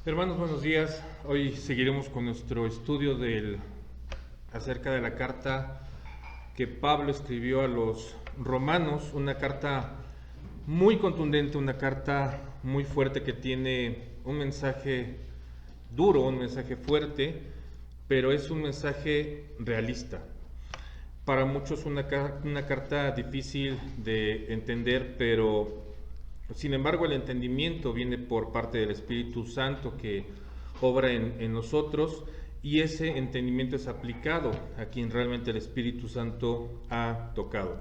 Hermanos, buenos días. Hoy seguiremos con nuestro estudio acerca de la carta que Pablo escribió a los romanos, una carta muy contundente, una carta muy fuerte que tiene un mensaje duro, un mensaje fuerte, pero es un mensaje realista. Para muchos una carta difícil de entender, pero sin embargo el entendimiento viene por parte del Espíritu Santo que obra en nosotros, y ese entendimiento es aplicado a quien realmente el Espíritu Santo ha tocado.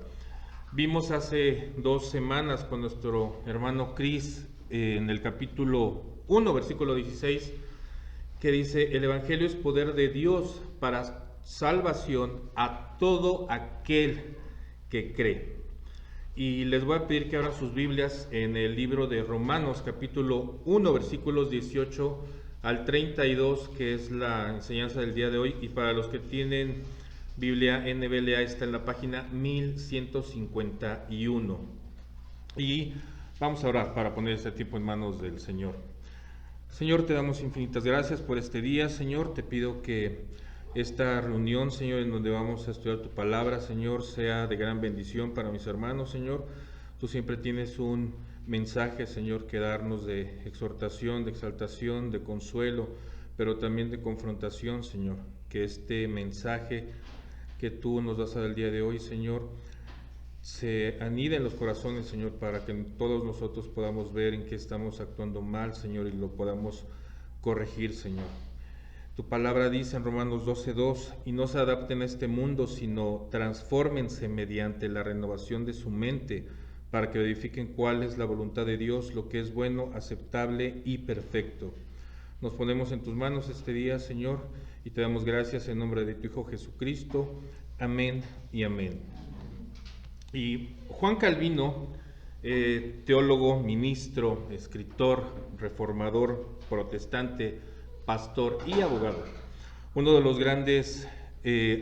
Vimos hace 2 semanas con nuestro hermano Chris en el capítulo 1, versículo 16, que dice: el Evangelio es poder de Dios para salvación a todo aquel que cree. Y les voy a pedir que abran sus Biblias en el libro de Romanos, capítulo 1, versículos 18 al 32, que es la enseñanza del día de hoy. Y para los que tienen Biblia NBLA, está en la página 1151. Y vamos a orar para poner este tiempo en manos del Señor. Señor, te damos infinitas gracias por este día. Señor, te pido que esta reunión, Señor, en donde vamos a estudiar tu palabra, Señor, sea de gran bendición para mis hermanos, Señor. Tú siempre tienes un mensaje, Señor, que darnos de exhortación, de exaltación, de consuelo, pero también de confrontación, Señor. Que este mensaje que tú nos das al día de hoy, Señor, se anida en los corazones, Señor, para que todos nosotros podamos ver en qué estamos actuando mal, Señor, y lo podamos corregir, Señor. Tu palabra dice en Romanos 12:2: y no se adapten a este mundo, sino transfórmense mediante la renovación de su mente, para que verifiquen cuál es la voluntad de Dios, lo que es bueno, aceptable y perfecto. Nos ponemos en tus manos este día, Señor, y te damos gracias en nombre de tu Hijo Jesucristo. Amén y amén. Y Juan Calvino, teólogo, ministro, escritor, reformador, protestante, pastor y abogado, uno de los grandes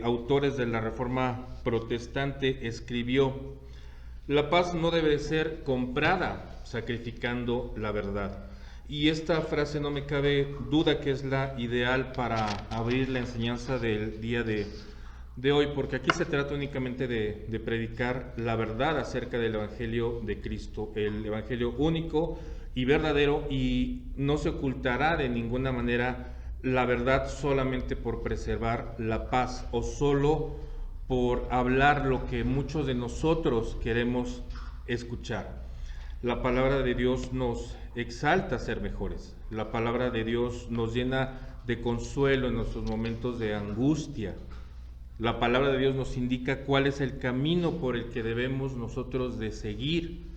autores de la Reforma protestante, escribió: la paz no debe ser comprada sacrificando la verdad. Y esta frase no me cabe duda que es la ideal para abrir la enseñanza del día de hoy, porque aquí se trata únicamente de predicar la verdad acerca del Evangelio de Cristo, el Evangelio único y verdadero, y no se ocultará de ninguna manera la verdad solamente por preservar la paz o solo por hablar lo que muchos de nosotros queremos escuchar. La palabra de Dios nos exalta a ser mejores. La palabra de Dios nos llena de consuelo en nuestros momentos de angustia. La palabra de Dios nos indica cuál es el camino por el que debemos nosotros de seguir.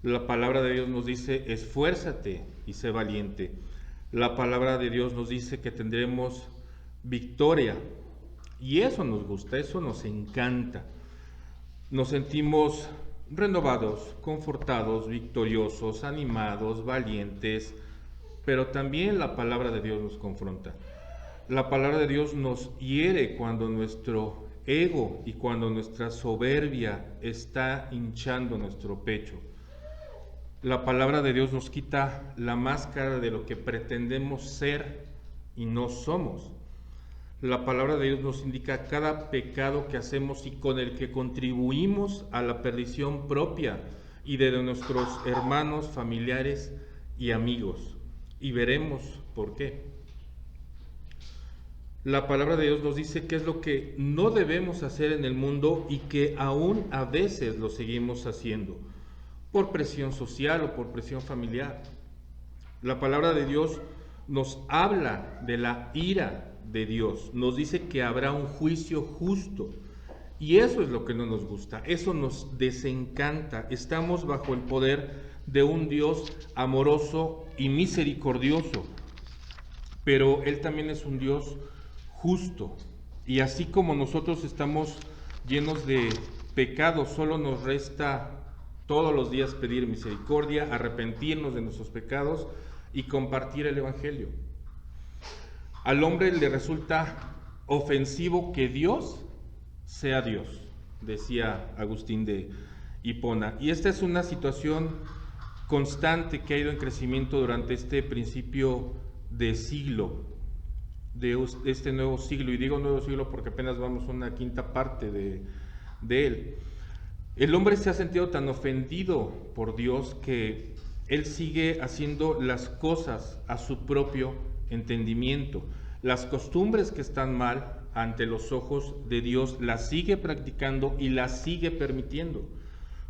La palabra de Dios nos dice: esfuérzate y sé valiente. La palabra de Dios nos dice que tendremos victoria. Y eso nos gusta, eso nos encanta. Nos sentimos renovados, confortados, victoriosos, animados, valientes, pero también la palabra de Dios nos confronta. La palabra de Dios nos hiere cuando nuestro ego y cuando nuestra soberbia está hinchando nuestro pecho. La palabra de Dios nos quita la máscara de lo que pretendemos ser y no somos. La palabra de Dios nos indica cada pecado que hacemos y con el que contribuimos a la perdición propia y de nuestros hermanos, familiares y amigos. Y veremos por qué. La palabra de Dios nos dice qué es lo que no debemos hacer en el mundo y que aún a veces lo seguimos haciendo, por presión social o por presión familiar. La palabra de Dios nos habla de la ira de Dios, nos dice que habrá un juicio justo, y eso es lo que no nos gusta, eso nos desencanta. Estamos bajo el poder de un Dios amoroso y misericordioso, pero Él también es un Dios justo, y así como nosotros estamos llenos de pecados, solo nos resta todos los días pedir misericordia, arrepentirnos de nuestros pecados y compartir el Evangelio. Al hombre le resulta ofensivo que Dios sea Dios, decía Agustín de Hipona. Y esta es una situación constante que ha ido en crecimiento durante este principio de siglo, de este nuevo siglo, y digo nuevo siglo porque apenas vamos una quinta parte de él. El hombre se ha sentido tan ofendido por Dios que él sigue haciendo las cosas a su propio entendimiento. Las costumbres que están mal ante los ojos de Dios las sigue practicando y las sigue permitiendo,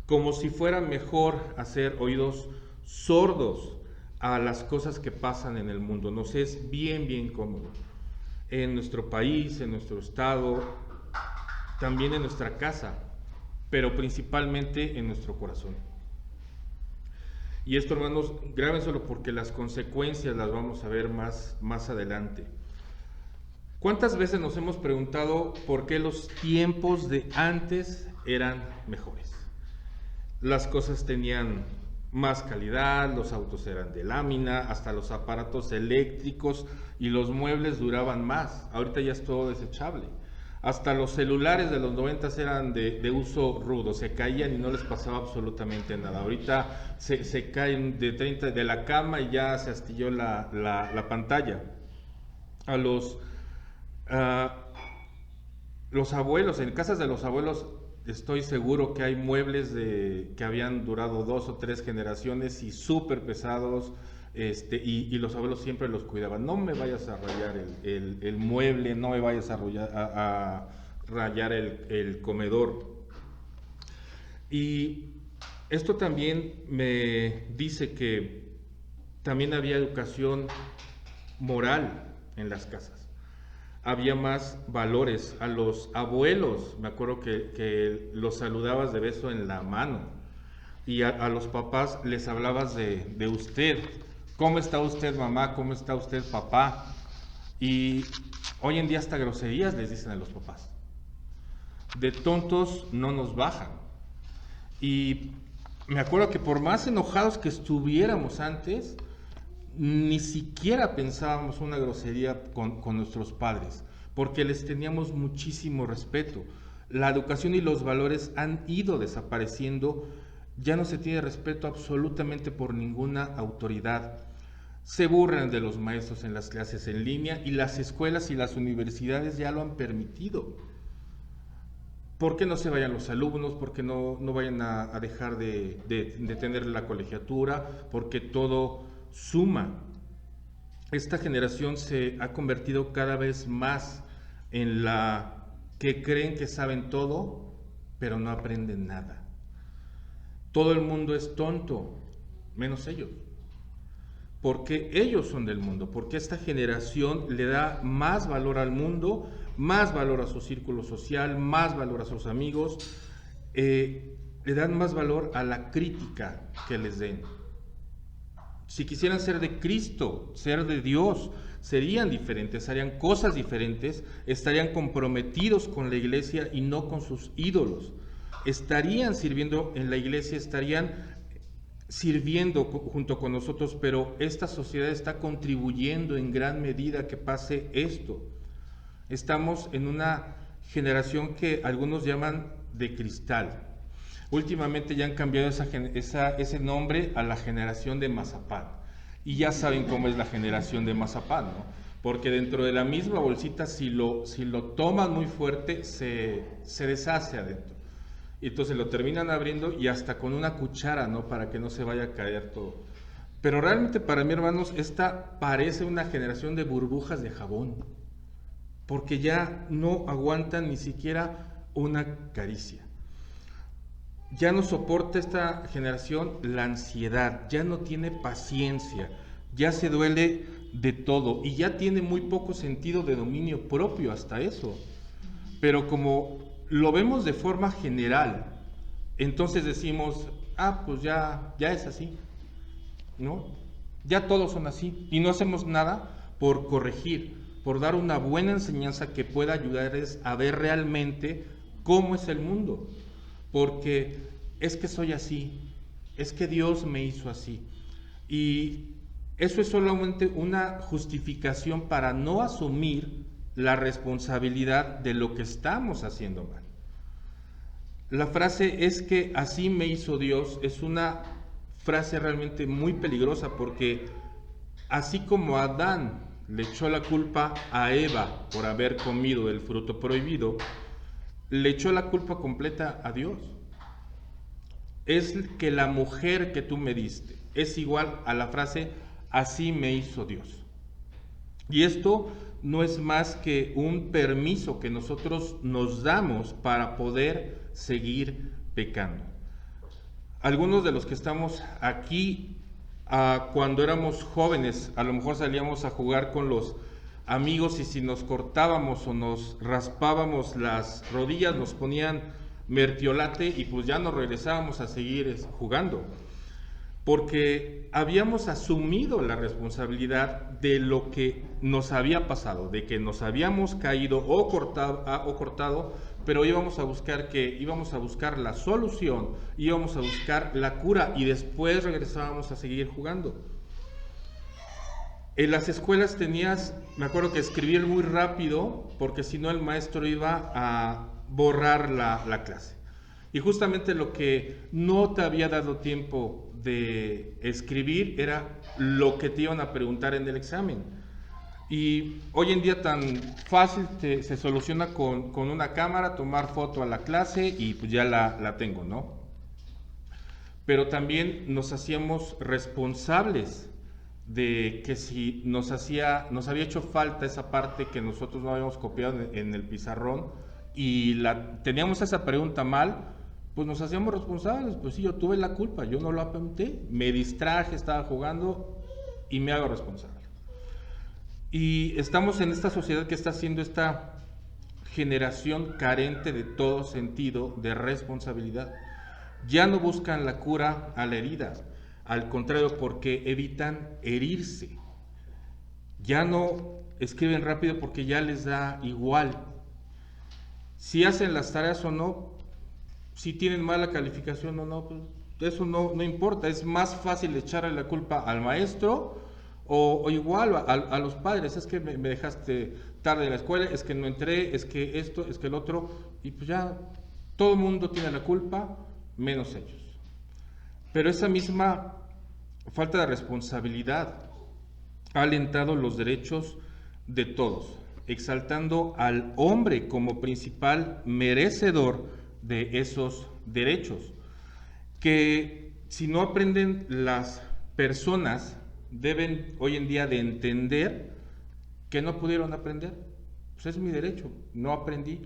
como si fuera mejor hacer oídos sordos a las cosas que pasan en el mundo. Nos es bien cómodo. En nuestro país, en nuestro estado, también en nuestra casa, pero principalmente en nuestro corazón. Y esto, hermanos, grábenselo porque las consecuencias las vamos a ver más adelante. ¿Cuántas veces nos hemos preguntado por qué los tiempos de antes eran mejores? Las cosas tenían más calidad, los autos eran de lámina, hasta los aparatos eléctricos y los muebles duraban más. Ahorita ya es todo desechable. Hasta los celulares de los 90 eran de uso rudo, se caían y no les pasaba absolutamente nada. Ahorita se caen de la cama y ya se astilló la pantalla. A los abuelos, en casas de los abuelos estoy seguro que hay muebles que habían durado 2 o 3 generaciones y súper pesados, y los abuelos siempre los cuidaban. No me vayas a rayar el mueble, no me vayas a rayar el comedor. Y esto también me dice que también había educación moral en las casas. Había más valores. A los abuelos, me acuerdo que los saludabas de beso en la mano, y a los papás les hablabas de usted. ¿Cómo está usted, mamá? ¿Cómo está usted, papá? Y hoy en día hasta groserías les dicen a los papás. De tontos no nos bajan. Y me acuerdo que por más enojados que estuviéramos antes, ni siquiera pensábamos una grosería con nuestros padres, porque les teníamos muchísimo respeto. La educación y los valores han ido desapareciendo, ya no se tiene respeto absolutamente por ninguna autoridad. Se burlan de los maestros en las clases en línea, y las escuelas y las universidades ya lo han permitido. ¿Por qué no se vayan los alumnos? ¿Por qué no vayan a dejar de tener la colegiatura? Porque todo suma. Esta generación se ha convertido cada vez más en la que creen que saben todo, pero no aprenden nada. Todo el mundo es tonto, menos ellos. Porque ellos son del mundo, porque esta generación le da más valor al mundo, más valor a su círculo social, más valor a sus amigos, le dan más valor a la crítica que les den. Si quisieran ser de Cristo, ser de Dios, serían diferentes, harían cosas diferentes, estarían comprometidos con la iglesia y no con sus ídolos. Estarían sirviendo en la iglesia, estarían sirviendo junto con nosotros, pero esta sociedad está contribuyendo en gran medida a que pase esto. Estamos en una generación que algunos llaman de cristal. Últimamente ya han cambiado ese nombre a la generación de mazapán. Y ya saben cómo es la generación de mazapán, ¿no? Porque dentro de la misma bolsita, si lo toman muy fuerte, se deshace adentro. Y entonces lo terminan abriendo y hasta con una cuchara, ¿no? Para que no se vaya a caer todo. Pero realmente para mí, hermanos, esta parece una generación de burbujas de jabón. Porque ya no aguantan ni siquiera una caricia. Ya no soporta esta generación la ansiedad, ya no tiene paciencia, ya se duele de todo y ya tiene muy poco sentido de dominio propio hasta eso. Pero como lo vemos de forma general, entonces decimos, pues ya es así, ¿no? Ya todos son así y no hacemos nada por corregir, por dar una buena enseñanza que pueda ayudarles a ver realmente cómo es el mundo. Porque es que soy así, es que Dios me hizo así. Y eso es solamente una justificación para no asumir la responsabilidad de lo que estamos haciendo mal. La frase "es que así me hizo Dios" es una frase realmente muy peligrosa, porque así como Adán le echó la culpa a Eva por haber comido el fruto prohibido, le echó la culpa completa a Dios. Es que la mujer que tú me diste es igual a la frase, así me hizo Dios. Y esto no es más que un permiso que nosotros nos damos para poder seguir pecando. Algunos de los que estamos aquí, cuando éramos jóvenes, a lo mejor salíamos a jugar con los amigos y si nos cortábamos o nos raspábamos las rodillas, nos ponían mertiolate y pues ya nos regresábamos a seguir jugando. Porque habíamos asumido la responsabilidad de lo que nos había pasado, de que nos habíamos caído o cortado, pero íbamos a buscar la solución, íbamos a buscar la cura y después regresábamos a seguir jugando. En las escuelas me acuerdo que escribir muy rápido, porque si no el maestro iba a borrar la clase. Y justamente lo que no te había dado tiempo de escribir era lo que te iban a preguntar en el examen. Y hoy en día tan fácil se soluciona con una cámara, tomar foto a la clase y pues ya la tengo, ¿no? Pero también nos hacíamos responsables de que si nos había hecho falta esa parte que nosotros no habíamos copiado en el pizarrón y teníamos esa pregunta mal, pues nos hacíamos responsables. Pues sí, yo tuve la culpa, yo no lo apunté, me distraje, estaba jugando y me hago responsable. Y estamos en esta sociedad que está haciendo esta generación carente de todo sentido de responsabilidad. Ya no buscan la cura a la herida, al contrario, porque evitan herirse. Ya no escriben rápido porque ya les da igual. Si hacen las tareas o no, si tienen mala calificación o no, pues eso no importa. Es más fácil echarle la culpa al maestro o igual a los padres. Es que me dejaste tarde en la escuela, es que no entré, es que esto, es que el otro, y pues ya todo el mundo tiene la culpa, menos ellos. Pero esa misma falta de responsabilidad ha alentado los derechos de todos, exaltando al hombre como principal merecedor de esos derechos, que si no aprenden las personas deben hoy en día de entender que no pudieron aprender. Pues es mi derecho, no aprendí,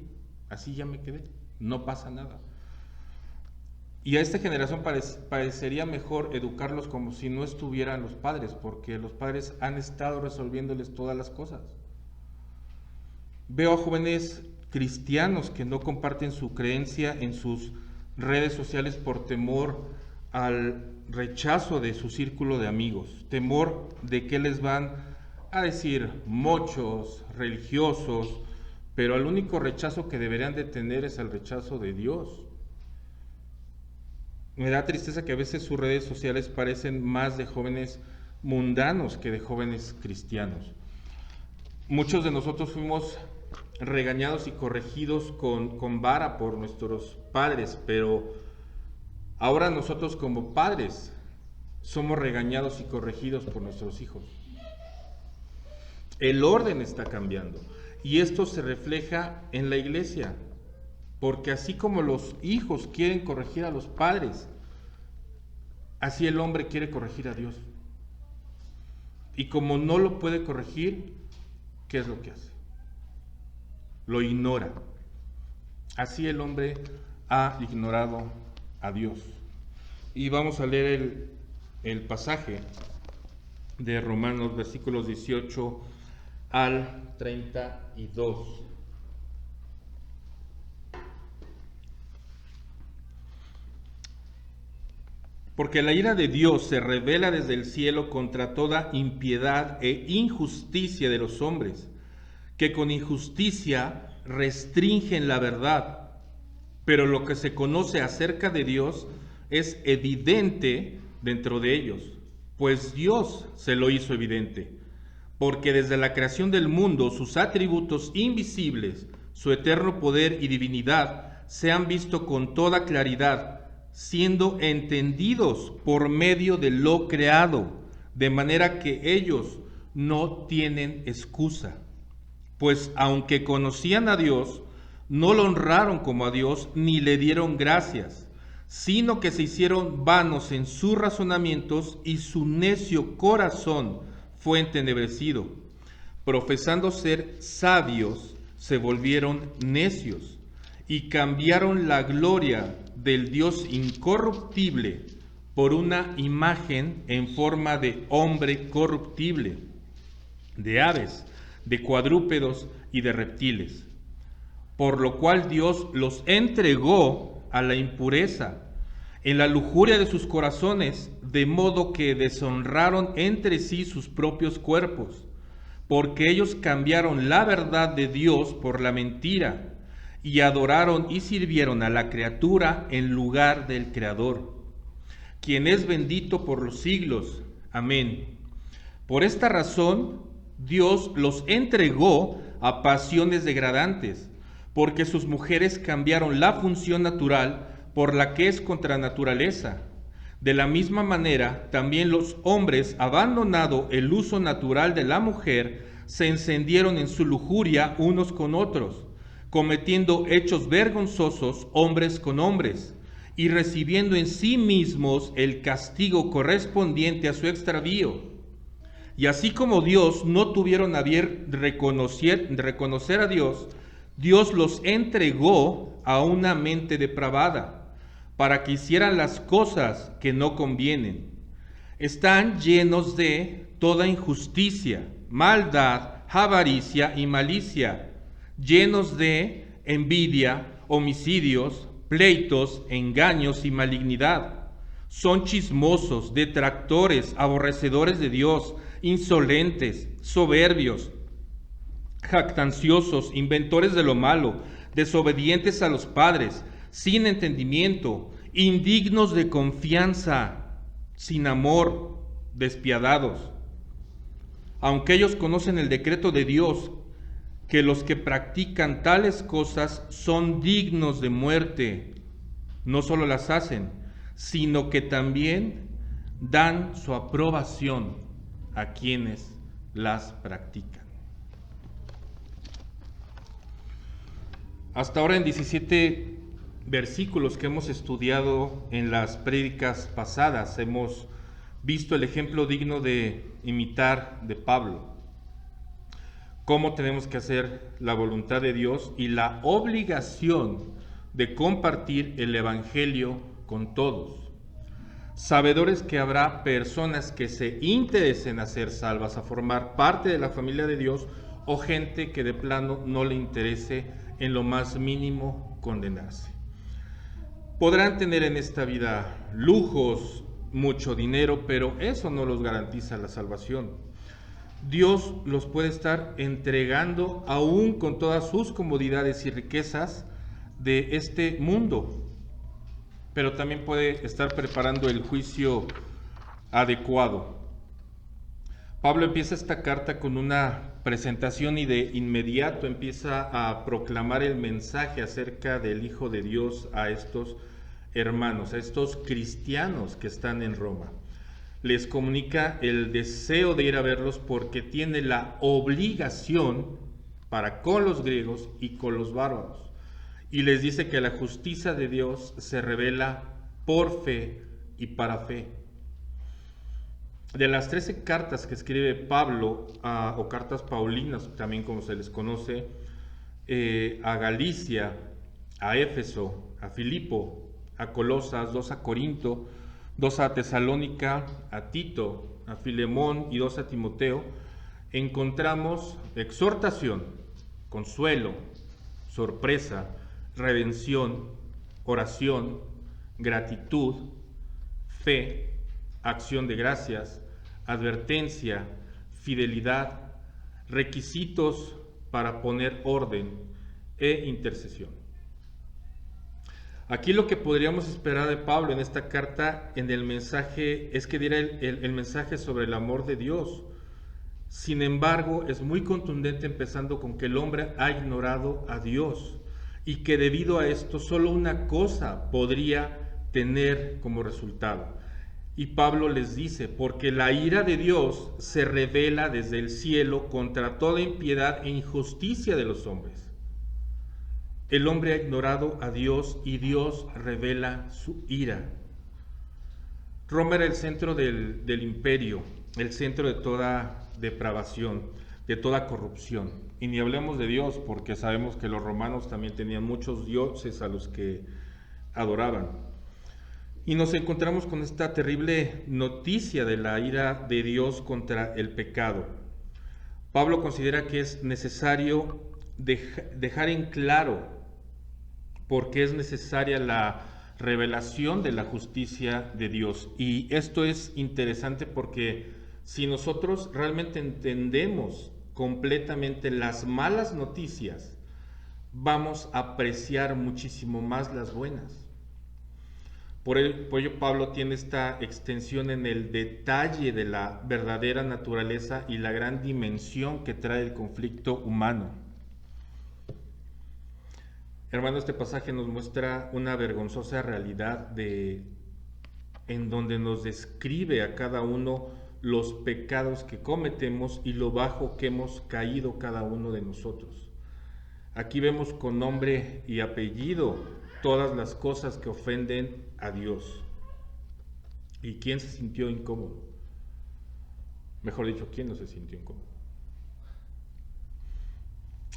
así ya me quedé, no pasa nada. Y a esta generación parecería mejor educarlos como si no estuvieran los padres, porque los padres han estado resolviéndoles todas las cosas. Veo a jóvenes cristianos que no comparten su creencia en sus redes sociales por temor al rechazo de su círculo de amigos, temor de que les van a decir mochos, religiosos, pero el único rechazo que deberían de tener es el rechazo de Dios. Me da tristeza que a veces sus redes sociales parecen más de jóvenes mundanos que de jóvenes cristianos. Muchos de nosotros fuimos regañados y corregidos con vara por nuestros padres, pero ahora nosotros como padres somos regañados y corregidos por nuestros hijos. El orden está cambiando y esto se refleja en la iglesia, porque así como los hijos quieren corregir a los padres, así el hombre quiere corregir a Dios. Y como no lo puede corregir, ¿qué es lo que hace? Lo ignora. Así el hombre ha ignorado a Dios. Y vamos a leer el pasaje de Romanos, versículos 18 al 32. Porque la ira de Dios se revela desde el cielo contra toda impiedad e injusticia de los hombres, que con injusticia restringen la verdad. Pero lo que se conoce acerca de Dios es evidente dentro de ellos, pues Dios se lo hizo evidente, porque desde la creación del mundo sus atributos invisibles, su eterno poder y divinidad, se han visto con toda claridad, siendo entendidos por medio de lo creado, de manera que ellos no tienen excusa. Pues aunque conocían a Dios, no lo honraron como a Dios ni le dieron gracias, sino que se hicieron vanos en sus razonamientos y su necio corazón fue entenebrecido. Profesando ser sabios, se volvieron necios y cambiaron la gloria del Dios incorruptible por una imagen en forma de hombre corruptible, de aves, de cuadrúpedos y de reptiles. Por lo cual Dios los entregó a la impureza en la lujuria de sus corazones, de modo que deshonraron entre sí sus propios cuerpos, porque ellos cambiaron la verdad de Dios por la mentira, y adoraron y sirvieron a la criatura en lugar del Creador, quien es bendito por los siglos. Amén. Por esta razón, Dios los entregó a pasiones degradantes, porque sus mujeres cambiaron la función natural por la que es contra naturaleza. De la misma manera, también los hombres, abandonado el uso natural de la mujer, se encendieron en su lujuria unos con otros, cometiendo hechos vergonzosos hombres con hombres, y recibiendo en sí mismos el castigo correspondiente a su extravío. Y así como Dios no tuvieron a bien reconocer a Dios, Dios los entregó a una mente depravada, para que hicieran las cosas que no convienen. Están llenos de toda injusticia, maldad, avaricia y malicia, llenos de envidia, homicidios, pleitos, engaños y malignidad. Son chismosos, detractores, aborrecedores de Dios, insolentes, soberbios, jactanciosos, inventores de lo malo, desobedientes a los padres, sin entendimiento, indignos de confianza, sin amor, despiadados. Aunque ellos conocen el decreto de Dios, que los que practican tales cosas son dignos de muerte, no solo las hacen, sino que también dan su aprobación a quienes las practican. Hasta ahora en 17 versículos que hemos estudiado en las prédicas pasadas, hemos visto el ejemplo digno de imitar de Pablo, cómo tenemos que hacer la voluntad de Dios y la obligación de compartir el Evangelio con todos, sabedores que habrá personas que se interesen a ser salvas, a formar parte de la familia de Dios, o gente que de plano no le interese en lo más mínimo condenarse. Podrán tener en esta vida lujos, mucho dinero, pero eso no los garantiza la salvación. Dios los puede estar entregando aún con todas sus comodidades y riquezas de este mundo, pero también puede estar preparando el juicio adecuado. Pablo empieza esta carta con una presentación y de inmediato empieza a proclamar el mensaje acerca del Hijo de Dios a estos hermanos, a estos cristianos que están en Roma. Les comunica el deseo de ir a verlos porque tiene la obligación para con los griegos y con los bárbaros. Y les dice que la justicia de Dios se revela por fe y para fe. De las 13 cartas que escribe Pablo, o cartas paulinas, también como se les conoce, a Galicia, a Éfeso, a Filipo, a Colosas, 2 a Corinto, 2 a Tesalónica, a Tito, a Filemón y 2 a Timoteo, encontramos exhortación, consuelo, sorpresa, redención, oración, gratitud, fe, acción de gracias, advertencia, fidelidad, requisitos para poner orden e intercesión. Aquí lo que podríamos esperar de Pablo en esta carta, en el mensaje, es que diera el mensaje sobre el amor de Dios. Sin embargo, es muy contundente empezando con que el hombre ha ignorado a Dios y que debido a esto solo una cosa podría tener como resultado. Y Pablo les dice, porque la ira de Dios se revela desde el cielo contra toda impiedad e injusticia de los hombres. El hombre ha ignorado a Dios y Dios revela su ira. Roma era el centro del imperio, el centro de toda depravación, de toda corrupción. Y ni hablemos de Dios, porque sabemos que los romanos también tenían muchos dioses a los que adoraban. Y nos encontramos con esta terrible noticia de la ira de Dios contra el pecado. Pablo considera que es necesario dejar en claro por qué es necesaria la revelación de la justicia de Dios. Y esto es interesante porque si nosotros realmente entendemos completamente las malas noticias, vamos a apreciar muchísimo más las buenas. Por ello Pablo tiene esta extensión en el detalle de la verdadera naturaleza y la gran dimensión que trae el conflicto humano. Hermano, este pasaje nos muestra una vergonzosa realidad en donde nos describe a cada uno los pecados que cometemos y lo bajo que hemos caído cada uno de nosotros. Aquí vemos con nombre y apellido todas las cosas que ofenden a Dios. ¿Y quién se sintió incómodo? Mejor dicho, ¿quién no se sintió incómodo?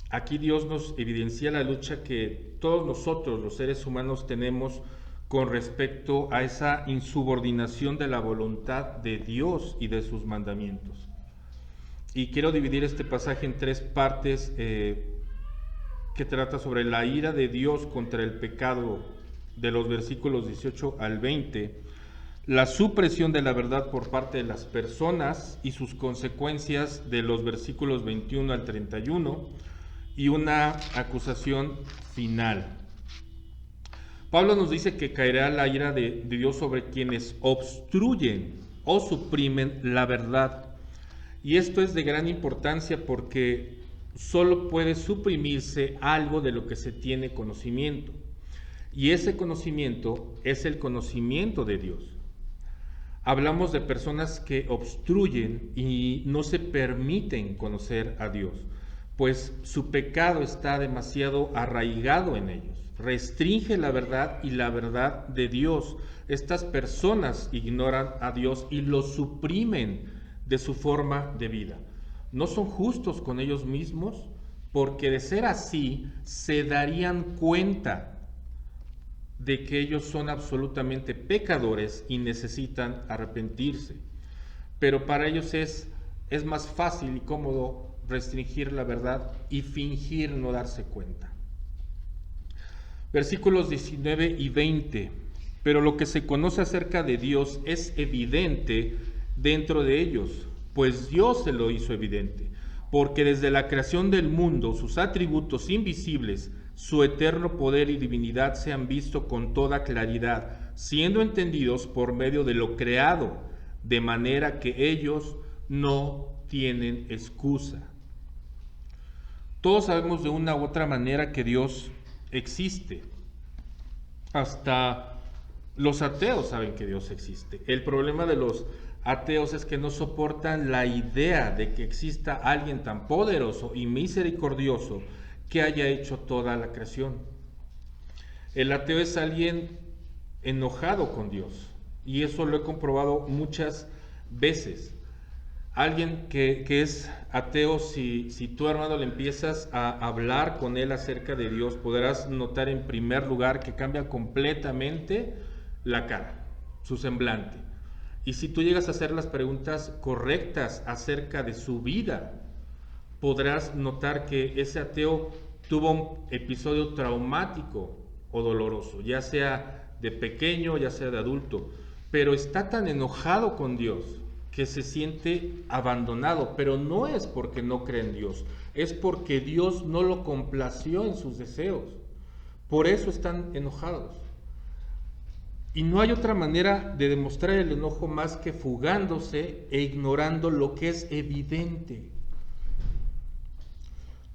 Aquí Dios nos evidencia la lucha que todos nosotros, los seres humanos, tenemos con respecto a esa insubordinación de la voluntad de Dios y de sus mandamientos. Y quiero dividir este pasaje en tres partes que trata sobre la ira de Dios contra el pecado, de los versículos 18 al 20, la supresión de la verdad por parte de las personas y sus consecuencias de los versículos 21 al 31, y una acusación final. Pablo nos dice que caerá la ira de Dios sobre quienes obstruyen o suprimen la verdad. Y esto es de gran importancia porque solo puede suprimirse algo de lo que se tiene conocimiento. Y ese conocimiento es el conocimiento de Dios. Hablamos de personas que obstruyen y no se permiten conocer a Dios, pues su pecado está demasiado arraigado en ellos. Restringe la verdad y la verdad de Dios. Estas personas ignoran a Dios y lo suprimen de su forma de vida. No son justos con ellos mismos, porque de ser así se darían cuenta de que ellos son absolutamente pecadores y necesitan arrepentirse. Pero para ellos es más fácil y cómodo restringir la verdad y fingir no darse cuenta. Versículos 19 y 20. Pero lo que se conoce acerca de Dios es evidente dentro de ellos, pues Dios se lo hizo evidente, porque desde la creación del mundo sus atributos invisibles, su eterno poder y divinidad se han visto con toda claridad, siendo entendidos por medio de lo creado, de manera que ellos no tienen excusa. Todos sabemos de una u otra manera que Dios existe. Hasta los ateos saben que Dios existe. El problema de los ateos es que no soportan la idea de que exista alguien tan poderoso y misericordioso que haya hecho toda la creación. El ateo es alguien enojado con Dios, y eso lo he comprobado muchas veces. Alguien que es ateo, si tú, hermano, le empiezas a hablar con él acerca de Dios, podrás notar en primer lugar que cambia completamente la cara, su semblante. Y si tú llegas a hacer las preguntas correctas acerca de su vida, podrás notar que ese ateo tuvo un episodio traumático o doloroso, ya sea de pequeño, ya sea de adulto, pero está tan enojado con Dios que se siente abandonado, pero no es porque no cree en Dios, es porque Dios no lo complació en sus deseos. Por eso están enojados. Y no hay otra manera de demostrar el enojo más que fugándose e ignorando lo que es evidente.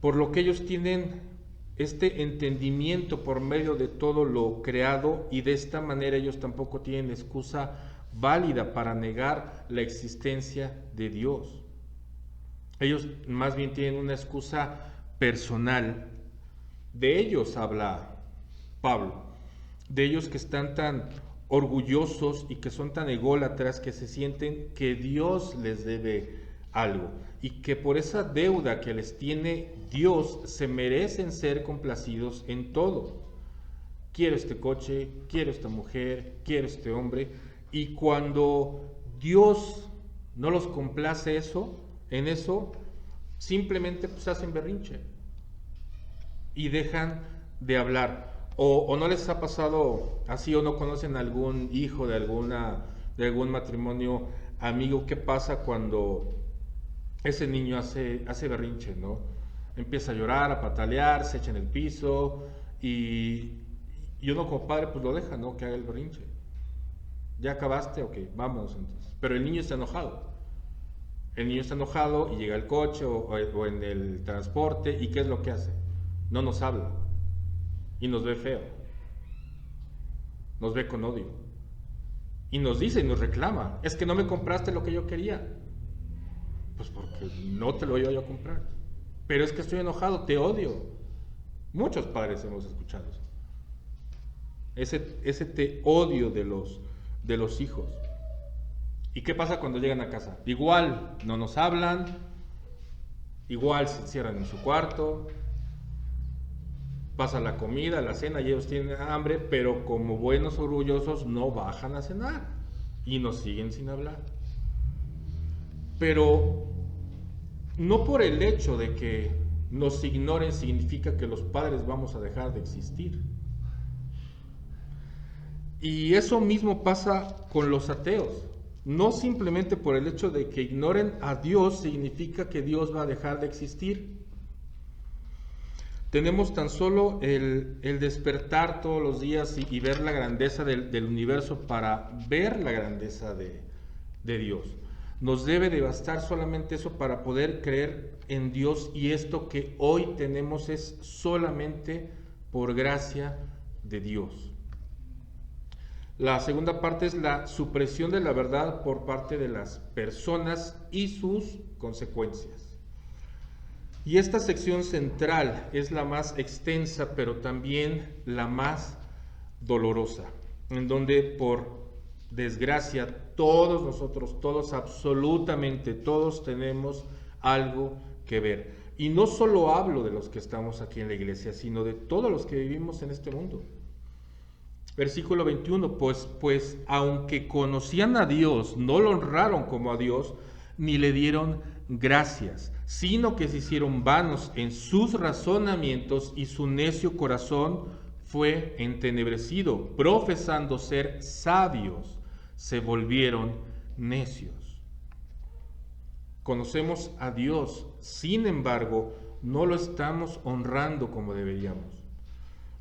Por lo que ellos tienen este entendimiento por medio de todo lo creado, y de esta manera ellos tampoco tienen excusa válida para negar la existencia de Dios. Ellos más bien tienen una excusa personal. De ellos habla Pablo, de ellos que están tan orgullosos y que son tan ególatras que se sienten que Dios les debe algo y que por esa deuda que les tiene Dios se merecen ser complacidos en todo. Quiero este coche, quiero esta mujer, quiero este hombre, y cuando Dios no los complace en eso, simplemente pues hacen berrinche y dejan de hablar. O no les ha pasado así, o no conocen algún hijo de algún matrimonio amigo. ¿Qué pasa cuando ese niño hace berrinche, ¿no? Empieza a llorar, a patalear, se echa en el piso y uno como padre pues lo deja, ¿no? Que haga el berrinche. ¿Ya acabaste? Ok, vámonos entonces. Pero el niño está enojado. El niño está enojado y llega al coche o en el transporte, y ¿qué es lo que hace? No nos habla y nos ve feo, nos ve con odio y nos dice y nos reclama: es que no me compraste lo que yo quería. Pues porque no te lo iba yo a comprar. Pero es que estoy enojado, te odio. Muchos padres hemos escuchado eso. Ese te odio de los hijos. ¿Y qué pasa cuando llegan a casa? Igual no nos hablan, igual se encierran en su cuarto, pasa la comida, la cena, y ellos tienen hambre, pero como buenos orgullosos no bajan a cenar y nos siguen sin hablar. Pero no por el hecho de que nos ignoren significa que los padres vamos a dejar de existir. Y eso mismo pasa con los ateos. No simplemente por el hecho de que ignoren a Dios significa que Dios va a dejar de existir. Tenemos tan solo el despertar todos los días y ver la grandeza del universo para ver la grandeza de Dios. Nos debe de bastar solamente eso para poder creer en Dios, y esto que hoy tenemos es solamente por gracia de Dios. La segunda parte es la supresión de la verdad por parte de las personas y sus consecuencias. Y esta sección central es la más extensa, pero también la más dolorosa, en donde por desgracia todos nosotros, todos, absolutamente todos, tenemos algo que ver. Y no solo hablo de los que estamos aquí en la iglesia, sino de todos los que vivimos en este mundo. Versículo 21, pues aunque conocían a Dios, no lo honraron como a Dios, ni le dieron gracias, sino que se hicieron vanos en sus razonamientos, y su necio corazón fue entenebrecido. Profesando ser sabios, se volvieron necios. Conocemos a Dios, sin embargo, no lo estamos honrando como deberíamos.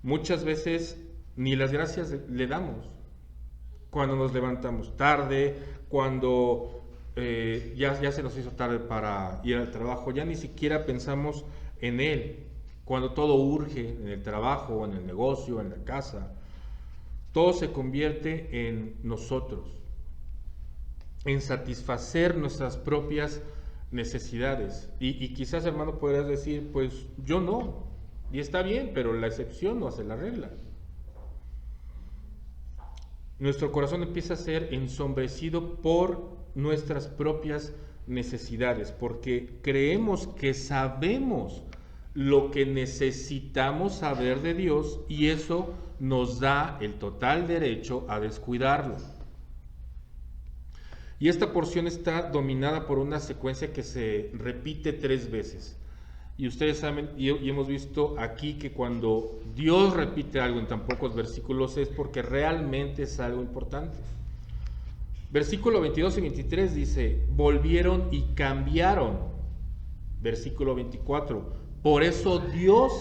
Muchas veces ni las gracias le damos. Cuando nos levantamos tarde, cuando ya se nos hizo tarde para ir al trabajo, ya ni siquiera pensamos en Él. Cuando todo urge en el trabajo, en el negocio, en la casa, todo se convierte en nosotros, en satisfacer nuestras propias necesidades. Y quizás, hermano, podrás decir: pues yo no, y está bien, pero la excepción no hace la regla. Nuestro corazón empieza a ser ensombrecido por nuestras propias necesidades, porque creemos que sabemos lo que necesitamos saber de Dios, y eso nos da el total derecho a descuidarlo. Y esta porción está dominada por una secuencia que se repite 3 veces. Y ustedes saben, y hemos visto aquí, que cuando Dios repite algo en tan pocos versículos es porque realmente es algo importante. Versículo 22 y 23 dice: volvieron y cambiaron. Versículo 24: por eso Dios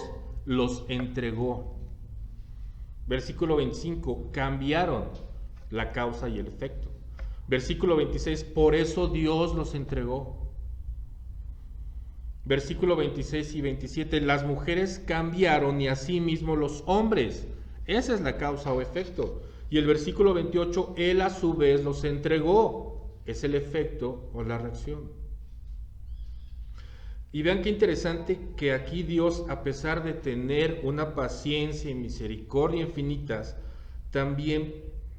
los entregó. Versículo 25: cambiaron la causa y el efecto. Versículo 26: por eso Dios los entregó. Versículo 26 y 27: las mujeres cambiaron, y asimismo los hombres. Esa es la causa o efecto. Y el versículo 28, Él a su vez los entregó. Es el efecto o la reacción. Y vean qué interesante que aquí Dios, a pesar de tener una paciencia y misericordia infinitas, también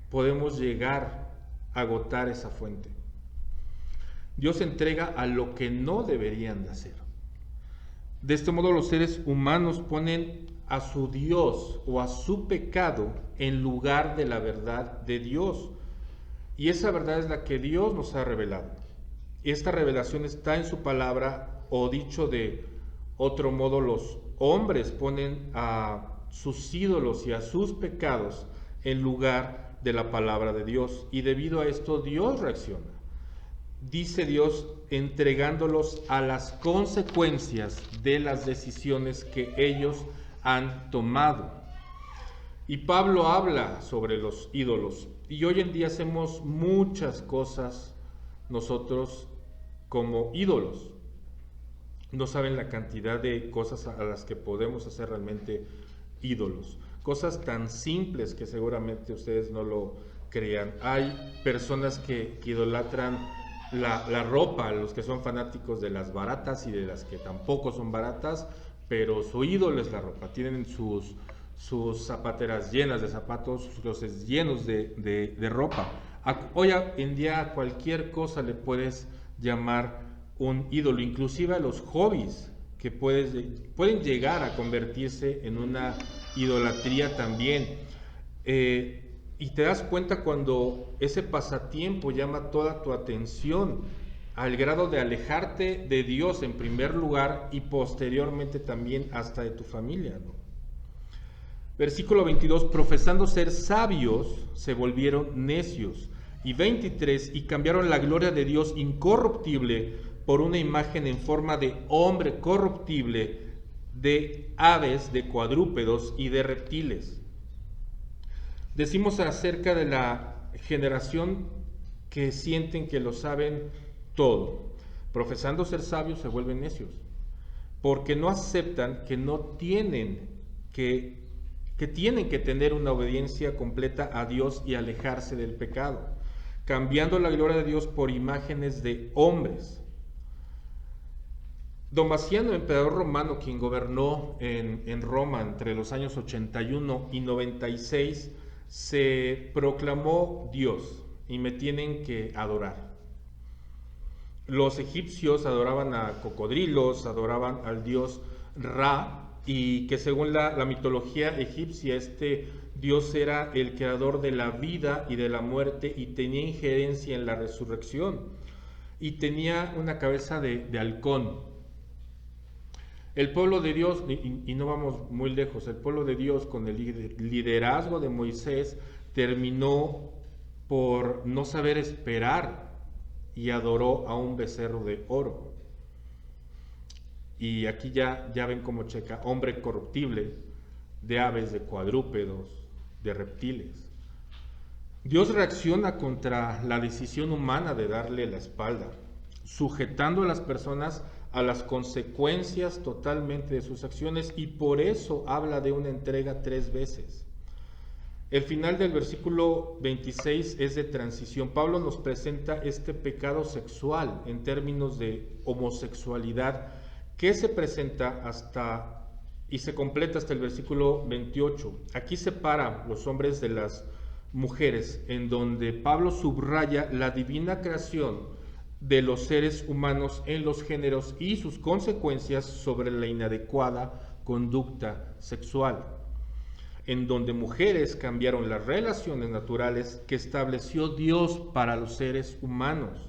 podemos llegar a agotar esa fuente. Dios entrega a lo que no deberían de hacer. De este modo los seres humanos ponen a su Dios o a su pecado en lugar de la verdad de Dios. Y esa verdad es la que Dios nos ha revelado. Esta revelación está en su palabra, o dicho de otro modo, los hombres ponen a sus ídolos y a sus pecados en lugar de la palabra de Dios. Y debido a esto Dios reacciona. Dice Dios, entregándolos a las consecuencias de las decisiones que ellos han tomado. Y Pablo habla sobre los ídolos. Y hoy en día hacemos muchas cosas nosotros como ídolos. No saben la cantidad de cosas a las que podemos hacer realmente ídolos. Cosas tan simples que seguramente ustedes no lo crean. Hay personas que idolatran la ropa, los que son fanáticos de las baratas y de las que tampoco son baratas, pero su ídolo es la ropa. Tienen sus zapateras llenas de zapatos, sus closets llenos de ropa. Hoy en día a cualquier cosa le puedes llamar un ídolo, inclusive a los hobbies que pueden llegar a convertirse en una idolatría también. Y te das cuenta cuando ese pasatiempo llama toda tu atención al grado de alejarte de Dios en primer lugar y posteriormente también hasta de tu familia, ¿no? Versículo 22, profesando ser sabios, se volvieron necios. Y 23, y cambiaron la gloria de Dios incorruptible por una imagen en forma de hombre corruptible, de aves, de cuadrúpedos y de reptiles. Decimos acerca de la generación que sienten que lo saben todo. Profesando ser sabios se vuelven necios, porque no aceptan que no tienen que tienen que tener una obediencia completa a Dios y alejarse del pecado, cambiando la gloria de Dios por imágenes de hombres. Domiciano, emperador romano, quien gobernó en Roma entre los años 81 y 96, se proclamó Dios y me tienen que adorar. Los egipcios adoraban a cocodrilos, adoraban al dios Ra, y que según la mitología egipcia este dios era el creador de la vida y de la muerte y tenía injerencia en la resurrección y tenía una cabeza de halcón. El pueblo de Dios, y no vamos muy lejos, el pueblo de Dios con el liderazgo de Moisés terminó por no saber esperar y adoró a un becerro de oro. Y aquí ya ven cómo checa, hombre corruptible, de aves, de cuadrúpedos, de reptiles. Dios reacciona contra la decisión humana de darle la espalda, sujetando a las personas a las consecuencias totalmente de sus acciones, y por eso habla de una entrega 3 veces. El final del versículo 26 es de transición. Pablo nos presenta este pecado sexual en términos de homosexualidad que se presenta hasta y se completa hasta el versículo 28. Aquí separa los hombres de las mujeres, en donde Pablo subraya la divina creación de los seres humanos en los géneros y sus consecuencias sobre la inadecuada conducta sexual, en donde mujeres cambiaron las relaciones naturales que estableció Dios para los seres humanos.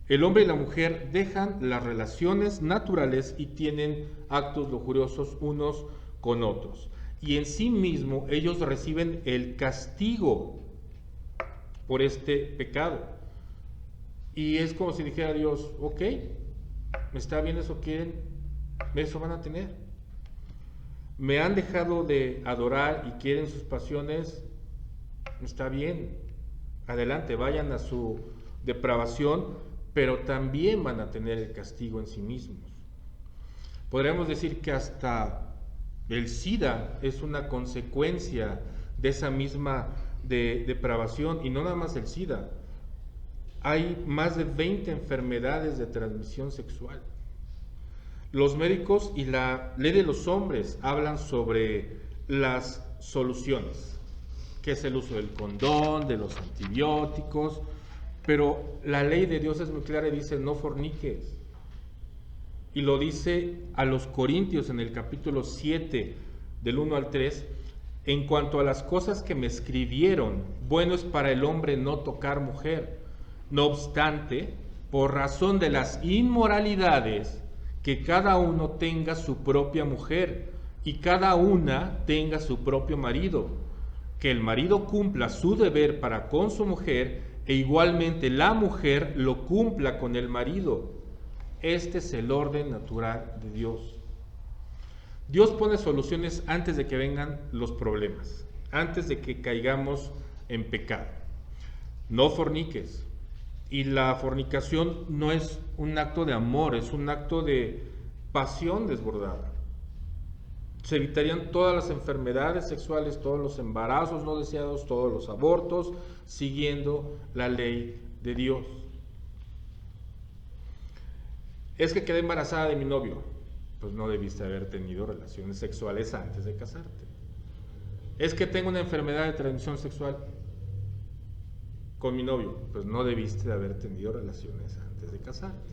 El hombre y la mujer dejan las relaciones naturales y tienen actos lujuriosos unos con otros. Y en sí mismo ellos reciben el castigo por este pecado. Y es como si dijera Dios, ok, está bien, eso quieren, eso van a tener. Me han dejado de adorar y quieren sus pasiones, está bien, adelante, vayan a su depravación, pero también van a tener el castigo en sí mismos. Podríamos decir que hasta el SIDA es una consecuencia de esa misma depravación, y no nada más el SIDA. Hay más de 20 enfermedades de transmisión sexual. Los médicos y la ley de los hombres hablan sobre las soluciones, que es el uso del condón, de los antibióticos, pero la ley de Dios es muy clara y dice: no forniques. Y lo dice a los Corintios en el capítulo 7, del 1 al 3, en cuanto a las cosas que me escribieron, bueno es para el hombre no tocar mujer. No obstante, por razón de las inmoralidades, que cada uno tenga su propia mujer y cada una tenga su propio marido, que el marido cumpla su deber para con su mujer e igualmente la mujer lo cumpla con el marido. Este es el orden natural de Dios. Dios pone soluciones antes de que vengan los problemas, antes de que caigamos en pecado. No forniques. Y la fornicación no es un acto de amor, es un acto de pasión desbordada. Se evitarían todas las enfermedades sexuales, todos los embarazos no deseados, todos los abortos, siguiendo la ley de Dios. Es que quedé embarazada de mi novio. Pues no debiste haber tenido relaciones sexuales antes de casarte. Es que tengo una enfermedad de transmisión sexual con mi novio. Pues no debiste de haber tenido relaciones antes de casarte.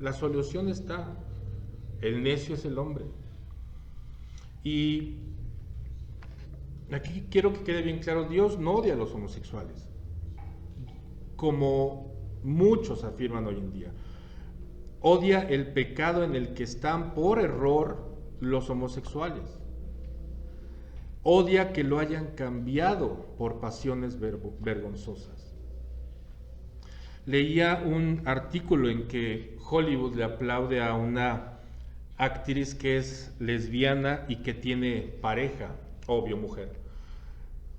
La solución está. El necio es el hombre. Y aquí quiero que quede bien claro: Dios no odia a los homosexuales, como muchos afirman hoy en día. Odia el pecado en el que están por error los homosexuales. Odia que lo hayan cambiado por pasiones vergonzosas. Leía un artículo en que Hollywood le aplaude a una actriz que es lesbiana y que tiene pareja, obvio mujer,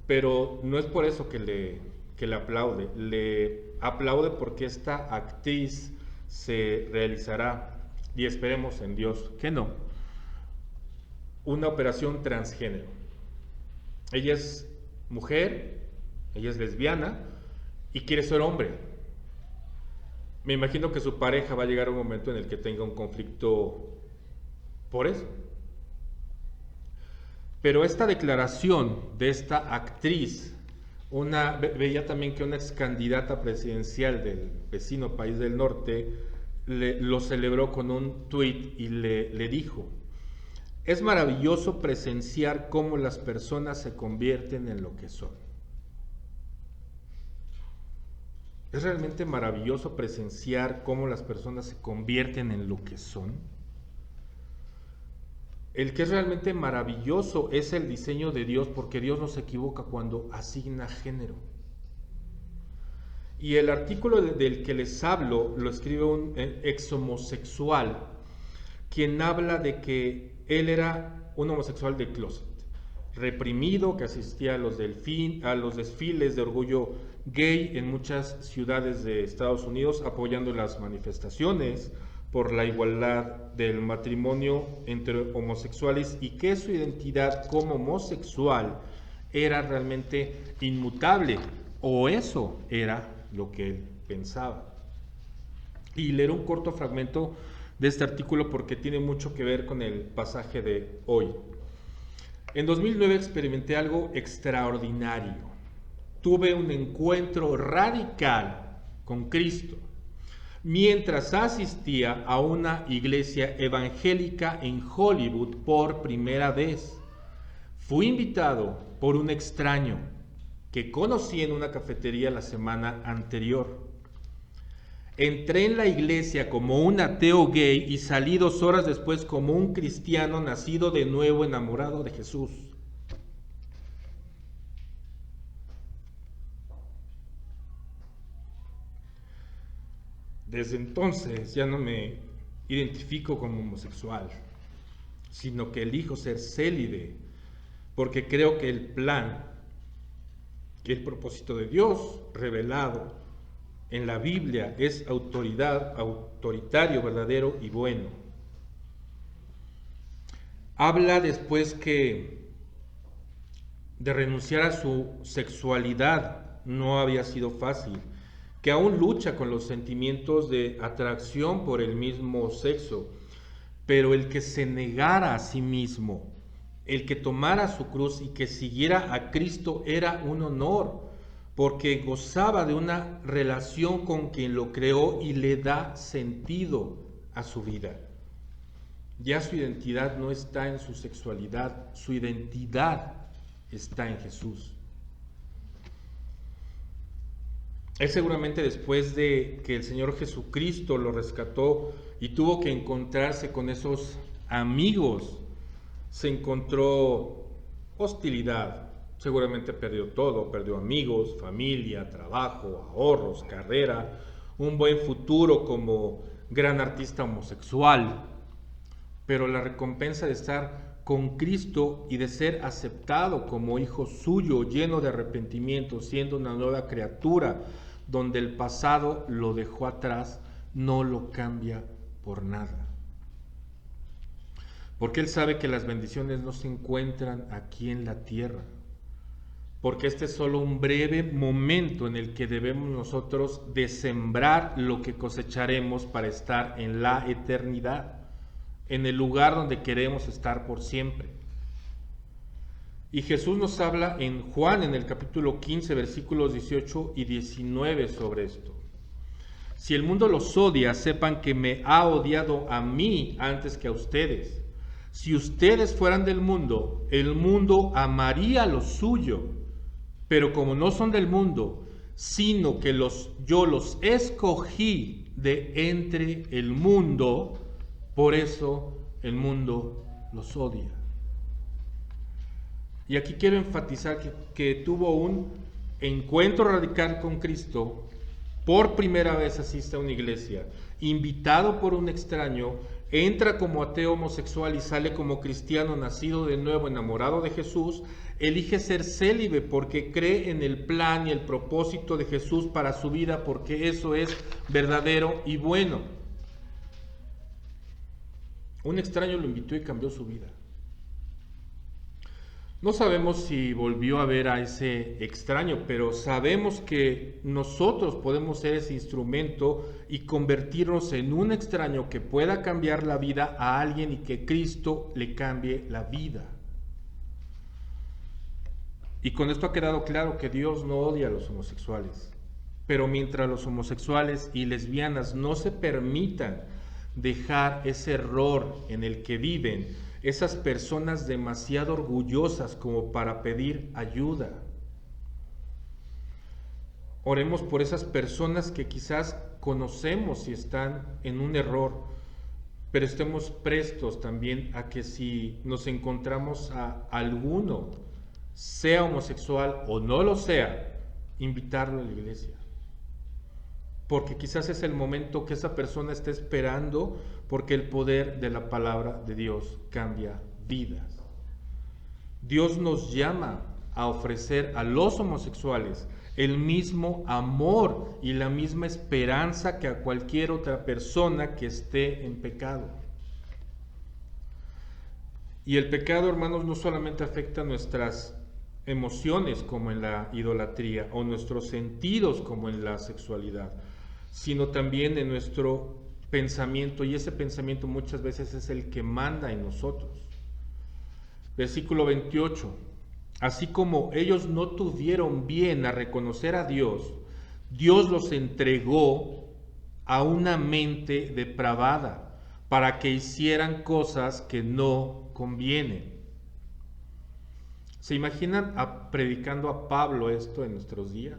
pero no es por eso que le aplaude. Le aplaude porque esta actriz se realizará, y esperemos en Dios que no, una operación transgénero. Ella es mujer, ella es lesbiana y quiere ser hombre. Me imagino que su pareja va a llegar a un momento en el que tenga un conflicto por eso. Pero esta declaración de esta actriz, veía también que una ex candidata presidencial del vecino país del norte lo celebró con un tuit y le dijo: es maravilloso presenciar cómo las personas se convierten en lo que son. Es realmente maravilloso presenciar cómo las personas se convierten en lo que son. El que es realmente maravilloso es el diseño de Dios, porque Dios no se equivoca cuando asigna género. Y el artículo del que les hablo lo escribe un ex homosexual, quien habla de que él era un homosexual de closet, reprimido, que asistía a los desfiles de orgullo gay en muchas ciudades de Estados Unidos, apoyando las manifestaciones por la igualdad del matrimonio entre homosexuales, y que su identidad como homosexual era realmente inmutable, o eso era lo que él pensaba. Y leer un corto fragmento de este artículo porque tiene mucho que ver con el pasaje de hoy. En 2009 experimenté algo extraordinario. Tuve un encuentro radical con Cristo mientras asistía a una iglesia evangélica en Hollywood por primera vez. Fui invitado por un extraño que conocí en una cafetería la semana anterior. Entré en la iglesia como un ateo gay y salí 2 horas después como un cristiano nacido de nuevo, enamorado de Jesús. Desde entonces ya no me identifico como homosexual, sino que elijo ser célibe, porque creo que el plan, que el propósito de Dios revelado en la Biblia es autoritario, verdadero y bueno. Habla después que de renunciar a su sexualidad no había sido fácil, que aún lucha con los sentimientos de atracción por el mismo sexo, pero el que se negara a sí mismo, el que tomara su cruz y que siguiera a Cristo era un honor, porque gozaba de una relación con quien lo creó y le da sentido a su vida. Ya su identidad no está en su sexualidad, su identidad está en Jesús. Él seguramente, después de que el Señor Jesucristo lo rescató y tuvo que encontrarse con esos amigos, se encontró hostilidad. Seguramente perdió todo, perdió amigos, familia, trabajo, ahorros, carrera, un buen futuro como gran artista homosexual. Pero la recompensa de estar con Cristo y de ser aceptado como hijo suyo, lleno de arrepentimiento, siendo una nueva criatura, donde el pasado lo dejó atrás, no lo cambia por nada. Porque Él sabe que las bendiciones no se encuentran aquí en la tierra. Porque este es solo un breve momento en el que debemos nosotros de sembrar lo que cosecharemos para estar en la eternidad, en el lugar donde queremos estar por siempre. Y Jesús nos habla en Juan, en el capítulo 15, versículos 18 y 19 sobre esto. Si el mundo los odia, sepan que me ha odiado a mí antes que a ustedes. Si ustedes fueran del mundo, el mundo amaría lo suyo. Pero como no son del mundo, sino que yo los escogí de entre el mundo, por eso el mundo los odia. Y aquí quiero enfatizar que tuvo un encuentro radical con Cristo. Por primera vez asiste a una iglesia, invitado por un extraño, entra como ateo homosexual y sale como cristiano nacido de nuevo, enamorado de Jesús. Elige ser célibe porque cree en el plan y el propósito de Jesús para su vida, porque eso es verdadero y bueno. Un extraño lo invitó y cambió su vida. No sabemos si volvió a ver a ese extraño, pero sabemos que nosotros podemos ser ese instrumento y convertirnos en un extraño que pueda cambiar la vida a alguien y que Cristo le cambie la vida. Y con esto ha quedado claro que Dios no odia a los homosexuales, pero mientras los homosexuales y lesbianas no se permitan dejar ese error en el que viven, esas personas demasiado orgullosas como para pedir ayuda. Oremos por esas personas que quizás conocemos y están en un error, pero estemos prestos también a que si nos encontramos a alguno, sea homosexual o no lo sea, invitarlo a la iglesia. Porque quizás es el momento que esa persona esté esperando, porque el poder de la palabra de Dios cambia vidas. Dios nos llama a ofrecer a los homosexuales el mismo amor y la misma esperanza que a cualquier otra persona que esté en pecado. Y el pecado, hermanos, no solamente afecta nuestras emociones como en la idolatría o nuestros sentidos como en la sexualidad, sino también en nuestro pensamiento, y ese pensamiento muchas veces es el que manda en nosotros. Versículo 28. Así como ellos no tuvieron bien a reconocer a Dios, Dios los entregó a una mente depravada para que hicieran cosas que no convienen. ¿Se imaginan predicando a Pablo esto en nuestros días?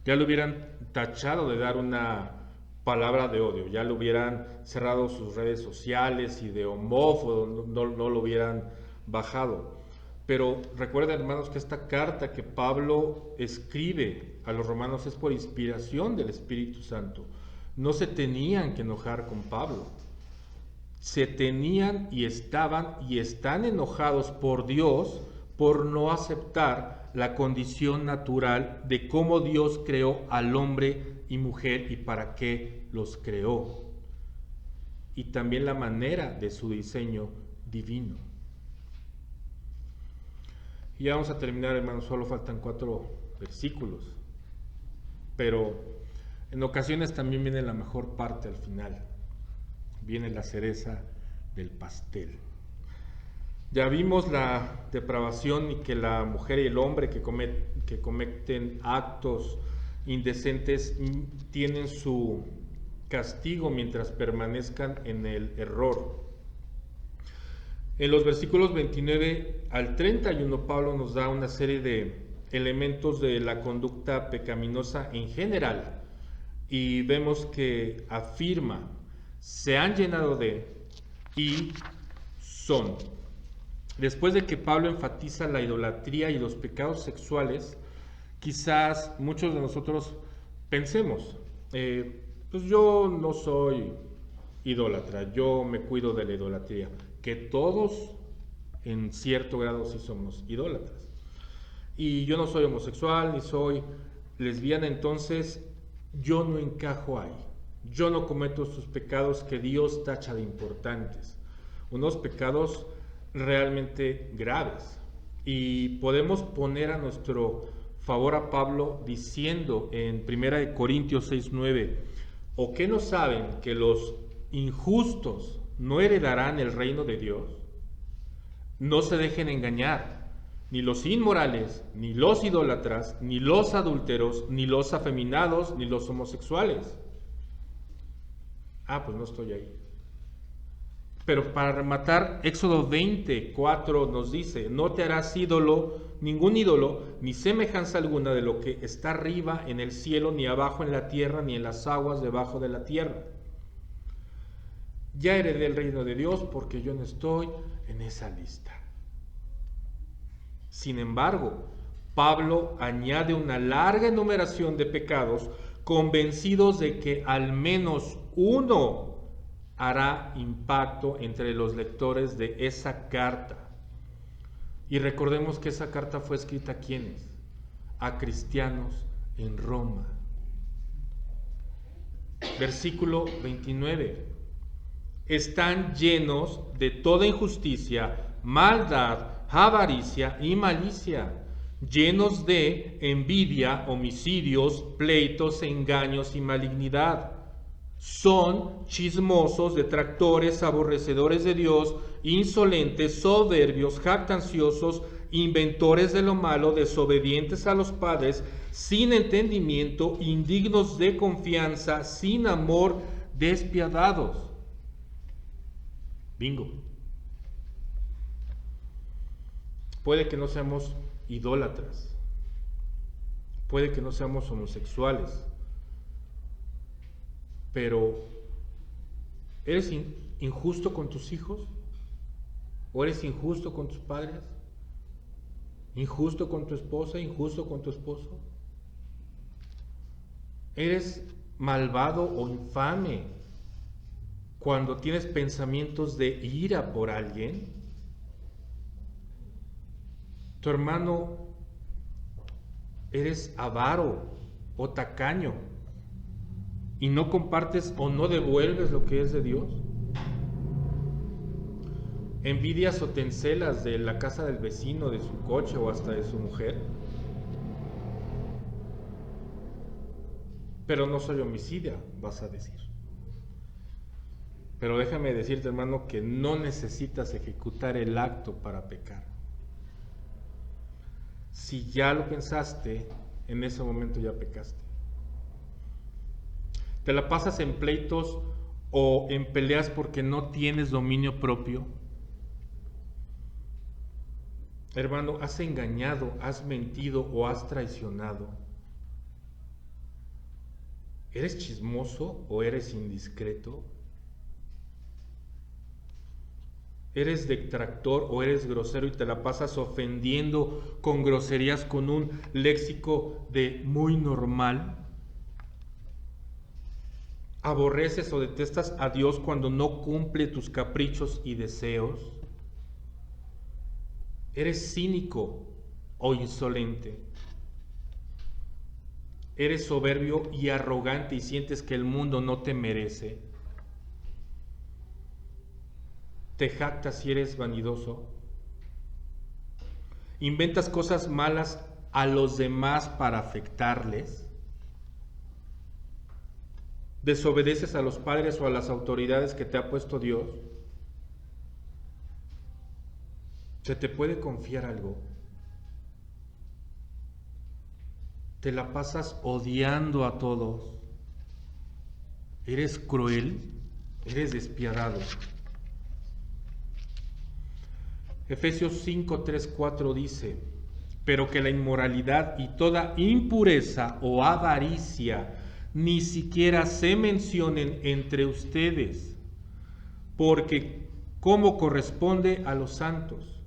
Ya lo hubieran tachado de dar una palabra de odio, ya lo hubieran cerrado sus redes sociales y de homófobo, no lo hubieran bajado. Pero recuerden, hermanos, que esta carta que Pablo escribe a los romanos es por inspiración del Espíritu Santo. No se tenían que enojar con Pablo. Se tenían y están enojados por Dios por no aceptar la condición natural de cómo Dios creó al hombre y mujer y para qué los creó, y también la manera de su diseño divino. Y ya vamos a terminar, hermanos, solo faltan 4 versículos. Pero en ocasiones también viene la mejor parte al final. Viene la cereza del pastel. Ya vimos la depravación y que la mujer y el hombre que cometen actos indecentes tienen su castigo mientras permanezcan en el error. En los versículos 29 al 31, Pablo nos da una serie de elementos de la conducta pecaminosa en general y vemos que afirma, se han llenado de y son. Después de que Pablo enfatiza la idolatría y los pecados sexuales, quizás muchos de nosotros pensemos, pues yo no soy idólatra, yo me cuido de la idolatría, que todos en cierto grado sí somos idólatras. Y yo no soy homosexual ni soy lesbiana, entonces yo no encajo ahí. Yo no cometo estos pecados que Dios tacha de importantes, unos pecados realmente graves. Y podemos poner a nuestro favor a Pablo diciendo en 1 Corintios 6:9, ¿o qué no saben que los injustos no heredarán el reino de Dios? No se dejen engañar, ni los inmorales, ni los idólatras, ni los adúlteros, ni los afeminados, ni los homosexuales. Pues no estoy ahí. Pero para rematar, Éxodo 24 nos dice, no te harás ningún ídolo, ni semejanza alguna de lo que está arriba en el cielo, ni abajo en la tierra, ni en las aguas debajo de la tierra. Ya heredé el reino de Dios porque yo no estoy en esa lista. Sin embargo, Pablo añade una larga enumeración de pecados, convencidos de que al menos uno hará impacto entre los lectores de esa carta. Y recordemos que esa carta fue escrita ¿a quiénes? A cristianos en Roma. Versículo 29. Están llenos de toda injusticia, maldad, avaricia y malicia, llenos de envidia, homicidios, pleitos, engaños y malignidad. Son chismosos, detractores, aborrecedores de Dios, insolentes, soberbios, jactanciosos, inventores de lo malo, desobedientes a los padres, sin entendimiento, indignos de confianza, sin amor, despiadados. Bingo. Puede que no seamos idólatras, puede que no seamos homosexuales, pero ¿eres injusto con tus hijos? ¿O eres injusto con tus padres? ¿Injusto con tu esposa? ¿Injusto con tu esposo? ¿Eres malvado o infame cuando tienes pensamientos de ira por alguien? Tu hermano, ¿eres avaro o tacaño y no compartes o no devuelves lo que es de Dios? ¿Envidias o te encelas de la casa del vecino, de su coche o hasta de su mujer? Pero no soy homicida, vas a decir. Pero déjame decirte, hermano, que no necesitas ejecutar el acto para pecar. Si ya lo pensaste, en ese momento ya pecaste. ¿Te la pasas en pleitos o en peleas porque no tienes dominio propio? Hermano, ¿has engañado, has mentido o has traicionado? ¿Eres chismoso o eres indiscreto? ¿Eres detractor o eres grosero y te la pasas ofendiendo con groserías con un léxico de muy normal? ¿Aborreces o detestas a Dios cuando no cumple tus caprichos y deseos? ¿Eres cínico o insolente? ¿Eres soberbio y arrogante y sientes que el mundo no te merece? ¿Te jactas y eres vanidoso? inventas cosas malas a los demás para afectarles, desobedeces a los padres o a las autoridades que te ha puesto Dios, ¿se te puede confiar algo? Te la pasas odiando a todos, eres cruel, eres despiadado. Efesios 5, 3, 4 dice: pero que la inmoralidad y toda impureza o avaricia ni siquiera se mencionen entre ustedes, porque como corresponde a los santos,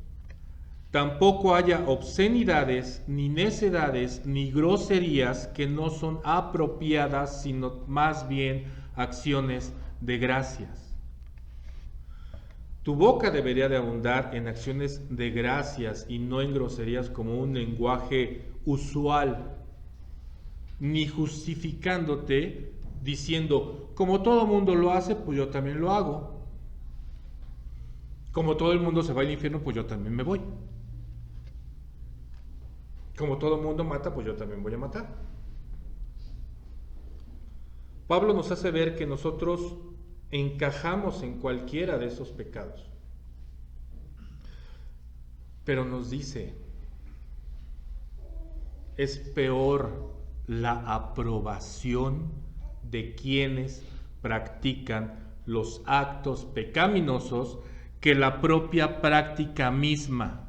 tampoco haya obscenidades, ni necedades, ni groserías que no son apropiadas, sino más bien acciones de gracias. Tu boca debería de abundar en acciones de gracias y no en groserías como un lenguaje usual, ni justificándote diciendo, como todo mundo lo hace, pues yo también lo hago. Como todo el mundo se va al infierno, pues yo también me voy. Como todo el mundo mata, pues yo también voy a matar. Pablo nos hace ver que nosotros encajamos en cualquiera de esos pecados. Pero nos dice, es peor la aprobación de quienes practican los actos pecaminosos que la propia práctica misma.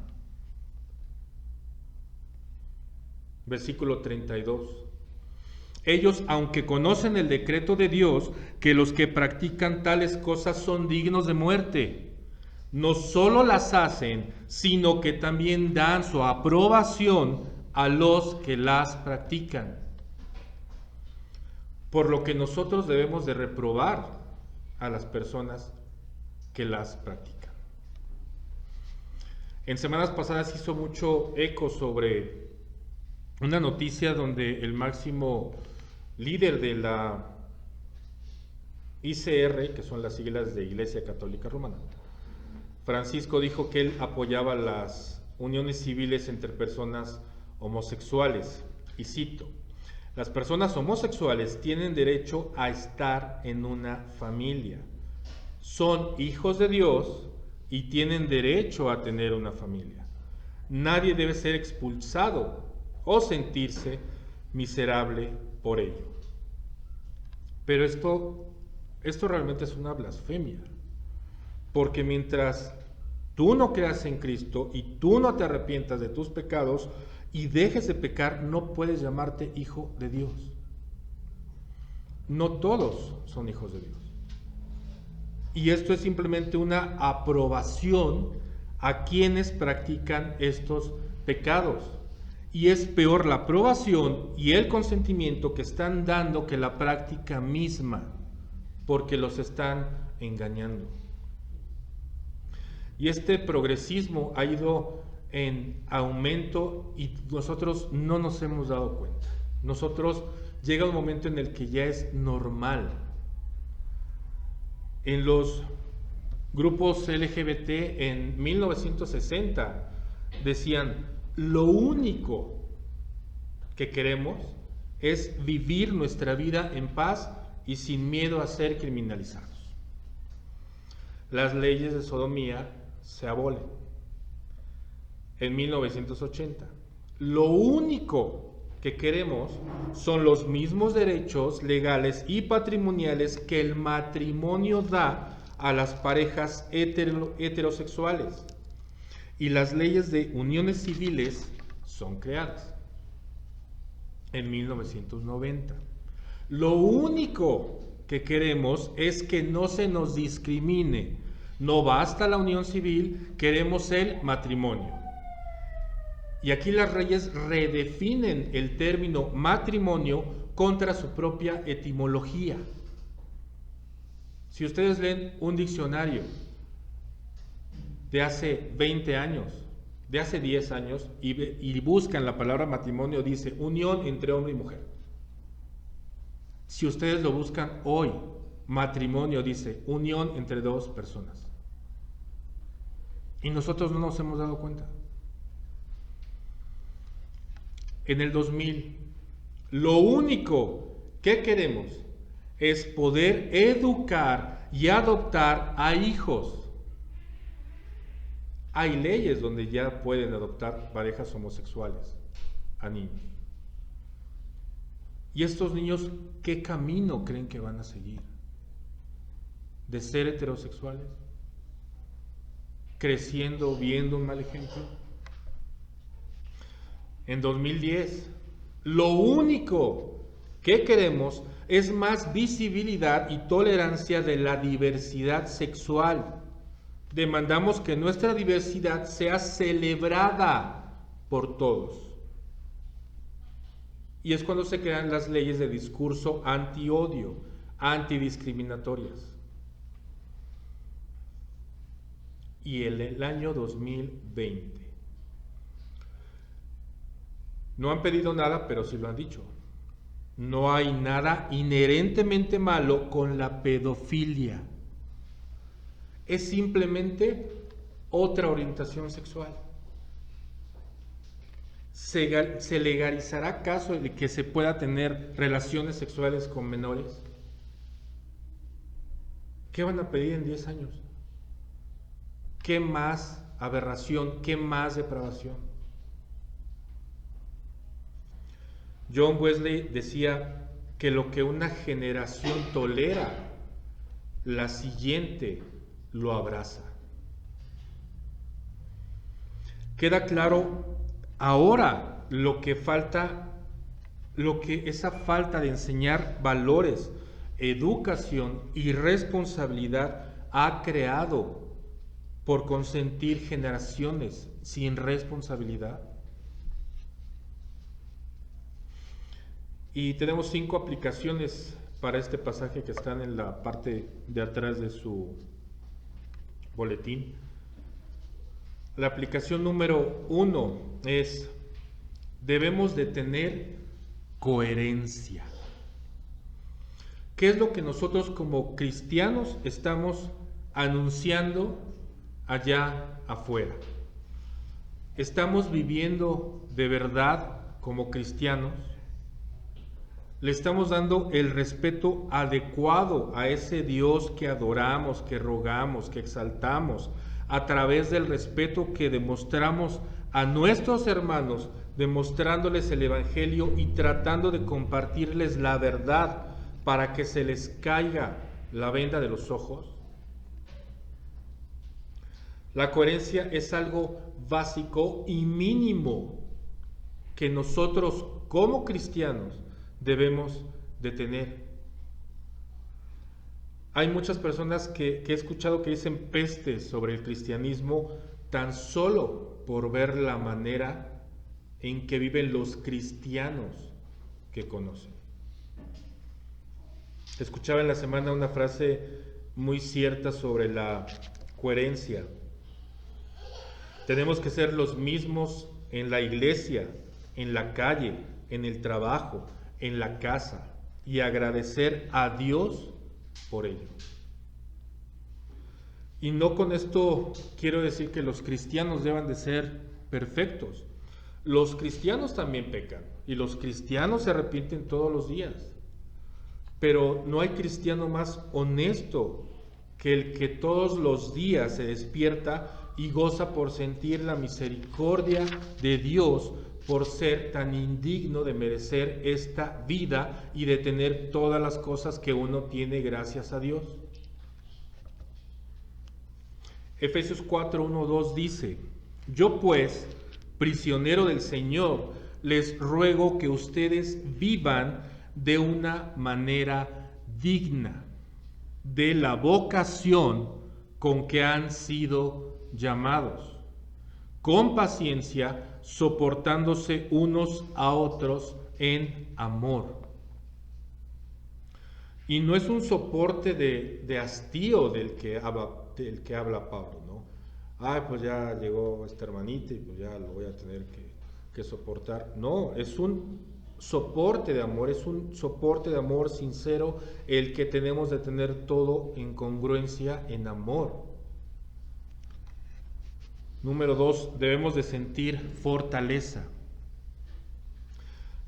Versículo 32. Ellos, aunque conocen el decreto de Dios, que los que practican tales cosas son dignos de muerte, no solo las hacen, sino que también dan su aprobación a los que las practican. Por lo que nosotros debemos de reprobar a las personas que las practican. En semanas pasadas hizo mucho eco sobre una noticia donde el máximo líder de la ICR, que son las siglas de Iglesia Católica Romana, Francisco, dijo que él apoyaba las uniones civiles entre personas homosexuales. Y cito: las personas homosexuales tienen derecho a estar en una familia. Son hijos de Dios y tienen derecho a tener una familia. Nadie debe ser expulsado o sentirse miserable por ello. Pero esto realmente es una blasfemia, porque mientras tú no creas en Cristo y tú no te arrepientas de tus pecados y dejes de pecar, no puedes llamarte hijo de Dios. No todos son hijos de Dios. Y esto es simplemente una aprobación a quienes practican estos pecados. Y es peor la aprobación y el consentimiento que están dando que la práctica misma, porque los están engañando. Y este progresismo ha ido en aumento y nosotros no nos hemos dado cuenta. Nosotros llega un momento en el que ya es normal. En los grupos LGBT en 1960 decían: lo único que queremos es vivir nuestra vida en paz y sin miedo a ser criminalizados. Las leyes de sodomía se abolen. En 1980, lo único que queremos son los mismos derechos legales y patrimoniales que el matrimonio da a las parejas heterosexuales. Y las leyes de uniones civiles son creadas en 1990. Lo único que queremos es que no se nos discrimine. No basta la unión civil, queremos el matrimonio. Y aquí las leyes redefinen el término matrimonio contra su propia etimología. Si ustedes leen un diccionario de hace 20 años, de hace 10 años, y buscan la palabra matrimonio, dice unión entre hombre y mujer. Si ustedes lo buscan hoy, matrimonio dice unión entre dos personas. Y nosotros no nos hemos dado cuenta. en el 2000, lo único que queremos es poder educar y adoptar a hijos. Hay leyes donde ya pueden adoptar parejas homosexuales a niños. ¿Y estos niños qué camino creen que van a seguir? ¿De ser heterosexuales? ¿Creciendo viendo un mal ejemplo? En 2010, lo único que queremos es más visibilidad y tolerancia de la diversidad sexual. Demandamos que nuestra diversidad sea celebrada por todos. Y es cuando se crean las leyes de discurso anti-odio, antidiscriminatorias. Y el año 2020. No han pedido nada, pero sí lo han dicho. No hay nada inherentemente malo con la pedofilia. Es simplemente otra orientación sexual. ¿Se legalizará acaso el que se pueda tener relaciones sexuales con menores? ¿Qué van a pedir en 10 años? ¿Qué más aberración? ¿Qué más depravación? John Wesley decía que lo que una generación tolera, la siguiente lo abraza. Queda claro ahora lo que falta, esa falta de enseñar valores, educación y responsabilidad ha creado por consentir generaciones sin responsabilidad. Y tenemos 5 aplicaciones para este pasaje que están en la parte de atrás de su boletín. La aplicación número 1 es: debemos de tener coherencia. ¿Qué es lo que nosotros como cristianos estamos anunciando allá afuera? ¿Estamos viviendo de verdad como cristianos? ¿Le estamos dando el respeto adecuado a ese Dios que adoramos, que rogamos, que exaltamos, a través del respeto que demostramos a nuestros hermanos, demostrándoles el Evangelio y tratando de compartirles la verdad para que se les caiga la venda de los ojos? La coherencia es algo básico y mínimo que nosotros como cristianos debemos de tener. Hay muchas personas que he escuchado que dicen pestes sobre el cristianismo tan solo por ver la manera en que viven los cristianos que conocen. Escuchaba en la semana una frase muy cierta sobre la coherencia. Tenemos que ser los mismos en la iglesia, en la calle, en el trabajo, en la casa, y agradecer a Dios por ello. Y no con esto quiero decir que los cristianos deban de ser perfectos. Los cristianos también pecan y los cristianos se arrepienten todos los días. Pero no hay cristiano más honesto que el que todos los días se despierta y goza por sentir la misericordia de Dios, por ser tan indigno de merecer esta vida y de tener todas las cosas que uno tiene gracias a Dios. Efesios 4:1-2 dice: yo pues, prisionero del Señor, les ruego que ustedes vivan de una manera digna de la vocación con que han sido llamados, con paciencia, soportándose unos a otros en amor. Y no es un soporte de hastío del que habla Pablo, ¿no? Pues ya llegó esta hermanita y pues ya lo voy a tener que soportar. No, es un soporte de amor, es un soporte de amor sincero el que tenemos de tener todo en congruencia, en amor. Número 2, debemos de sentir fortaleza.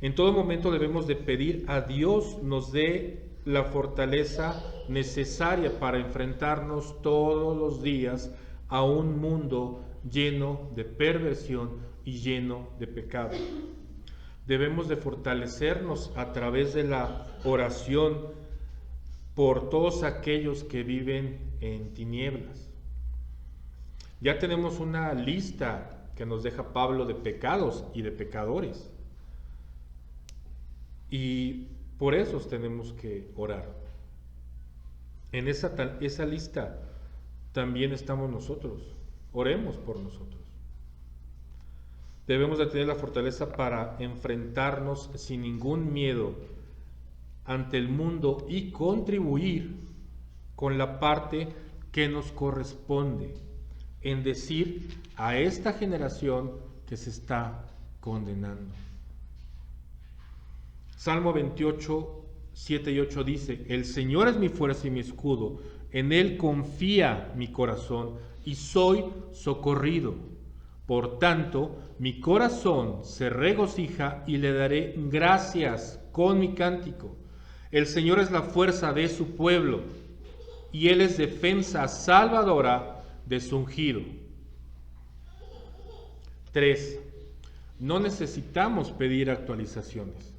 En todo momento debemos de pedir a Dios nos dé la fortaleza necesaria para enfrentarnos todos los días a un mundo lleno de perversión y lleno de pecado. Debemos de fortalecernos a través de la oración por todos aquellos que viven en tinieblas. Ya tenemos una lista que nos deja Pablo de pecados y de pecadores. Y por eso tenemos que orar. En esa lista también estamos nosotros. Oremos por nosotros. Debemos de tener la fortaleza para enfrentarnos sin ningún miedo ante el mundo y contribuir con la parte que nos corresponde en decir a esta generación que se está condenando. Salmo 28, 7 y 8 dice: el Señor es mi fuerza y mi escudo, en Él confía mi corazón y soy socorrido. Por tanto, mi corazón se regocija y le daré gracias con mi cántico. El Señor es la fuerza de su pueblo y Él es defensa salvadora de su ungido. 3. No necesitamos pedir actualizaciones.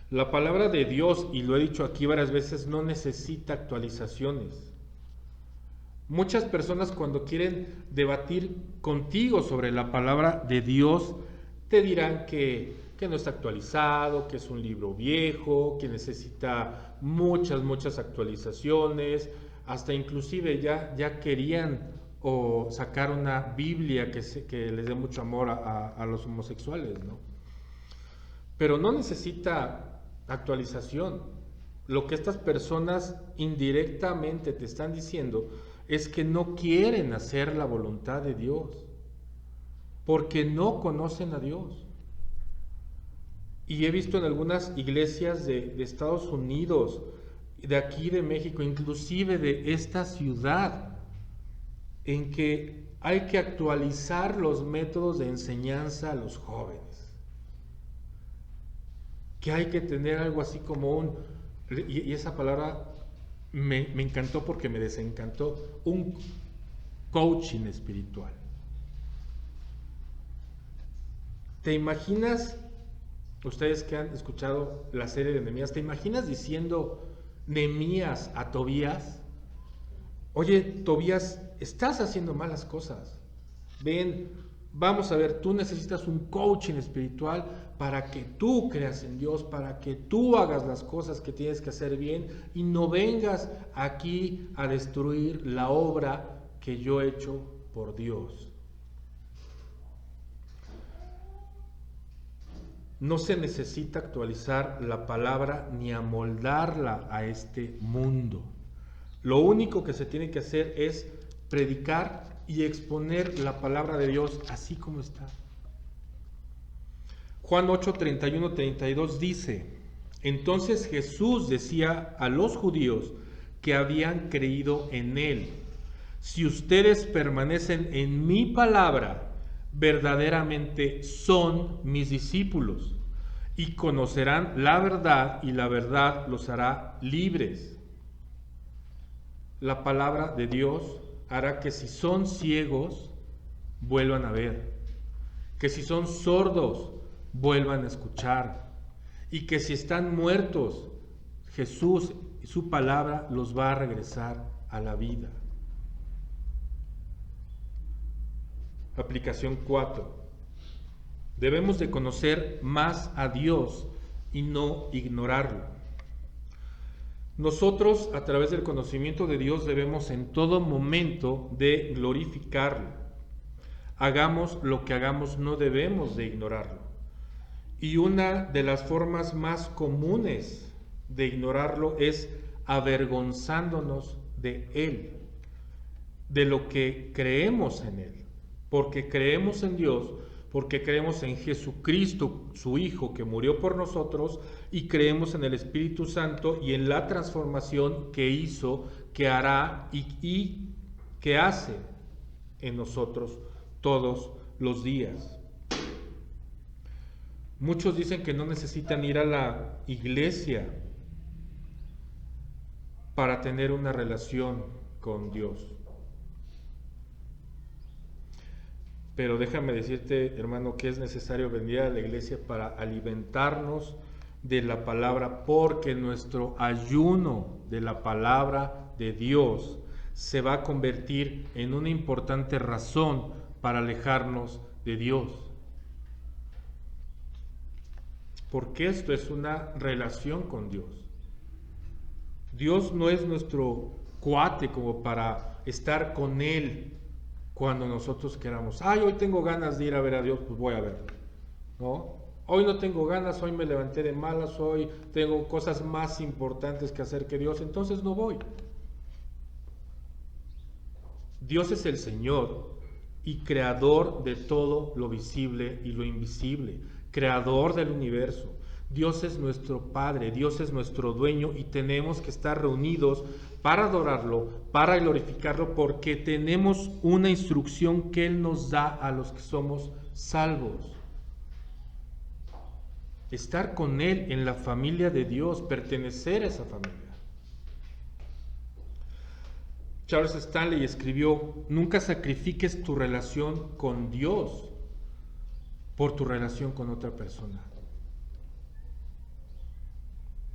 La palabra de Dios, y lo he dicho aquí varias veces, no necesita actualizaciones. Muchas personas cuando quieren debatir contigo sobre la palabra de Dios, te dirán que no está actualizado, que es un libro viejo, que necesita muchas actualizaciones, hasta inclusive ya querían sacar una Biblia que les dé mucho amor a los homosexuales, ¿no? Pero no necesita actualización. Lo que estas personas indirectamente te están diciendo es que no quieren hacer la voluntad de Dios, porque no conocen a Dios. Y he visto en algunas iglesias de Estados Unidos, de aquí de México, inclusive de esta ciudad, en que hay que actualizar los métodos de enseñanza a los jóvenes. Que hay que tener algo así como y esa palabra me encantó porque me desencantó, un coaching espiritual. ¿Te imaginas, ustedes que han escuchado la serie de Nehemías, te imaginas diciendo Nehemías a Tobías: oye, Tobías, estás haciendo malas cosas, ven, vamos a ver, tú necesitas un coaching espiritual para que tú creas en Dios, para que tú hagas las cosas que tienes que hacer bien y no vengas aquí a destruir la obra que yo he hecho por Dios. No se necesita actualizar la palabra ni amoldarla a este mundo. Lo único que se tiene que hacer es predicar y exponer la palabra de Dios así como está. Juan 8, 31, 32 dice: entonces Jesús decía a los judíos que habían creído en Él: si ustedes permanecen en mi palabra, verdaderamente son mis discípulos y conocerán la verdad y la verdad los hará libres. La palabra de Dios hará que si son ciegos, vuelvan a ver, que si son sordos, vuelvan a escuchar, y que si están muertos, Jesús y su palabra los va a regresar a la vida. Aplicación 4. Debemos de conocer más a Dios y no ignorarlo. Nosotros, a través del conocimiento de Dios, debemos en todo momento de glorificarlo. Hagamos lo que hagamos, no debemos de ignorarlo. Y una de las formas más comunes de ignorarlo es avergonzándonos de Él, de lo que creemos en Él, porque creemos en Dios, porque creemos en Jesucristo, su Hijo, que murió por nosotros, y creemos en el Espíritu Santo y en la transformación que hizo, que hará y que hace en nosotros todos los días. Muchos dicen que no necesitan ir a la iglesia para tener una relación con Dios. Pero déjame decirte, hermano, que es necesario venir a la iglesia para alimentarnos de la palabra, porque nuestro ayuno de la palabra de Dios se va a convertir en una importante razón para alejarnos de Dios. Porque esto es una relación con Dios. Dios no es nuestro cuate como para estar con Él cuando nosotros queramos. Ay, hoy tengo ganas de ir a ver a Dios, pues voy a verlo, ¿no? Hoy no tengo ganas, hoy me levanté de malas, hoy tengo cosas más importantes que hacer que Dios, entonces no voy. Dios es el Señor y creador de todo lo visible y lo invisible, creador del universo. Dios es nuestro Padre, Dios es nuestro dueño y tenemos que estar reunidos para adorarlo, para glorificarlo, porque tenemos una instrucción que Él nos da a los que somos salvos. Estar con Él en la familia de Dios, pertenecer a esa familia. Charles Stanley escribió: nunca sacrifiques tu relación con Dios por tu relación con otra persona.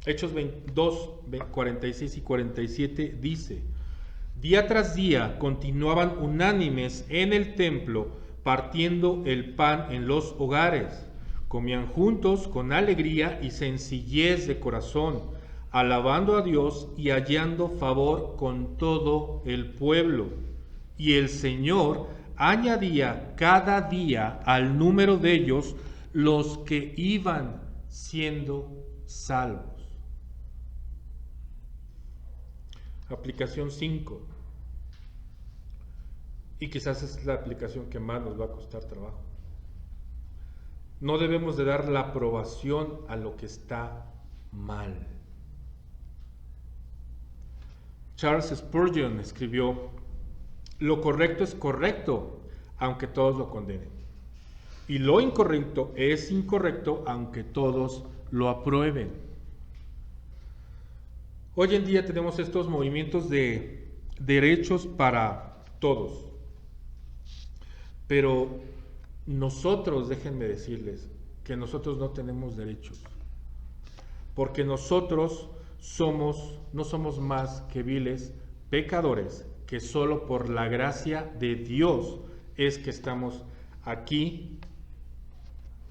Hechos 22, 46 y 47 dice: día tras día continuaban unánimes en el templo, partiendo el pan en los hogares. Comían juntos con alegría y sencillez de corazón, alabando a Dios y hallando favor con todo el pueblo. Y el Señor añadía cada día al número de ellos los que iban siendo salvos. Aplicación 5. Y quizás es la aplicación que más nos va a costar trabajo. No debemos de dar la aprobación a lo que está mal. Charles Spurgeon escribió: lo correcto es correcto, aunque todos lo condenen. Y lo incorrecto es incorrecto, aunque todos lo aprueben. Hoy en día tenemos estos movimientos de derechos para todos. Pero nosotros, déjenme decirles, que nosotros no tenemos derechos. Porque nosotros no somos más que viles pecadores, que solo por la gracia de Dios es que estamos aquí.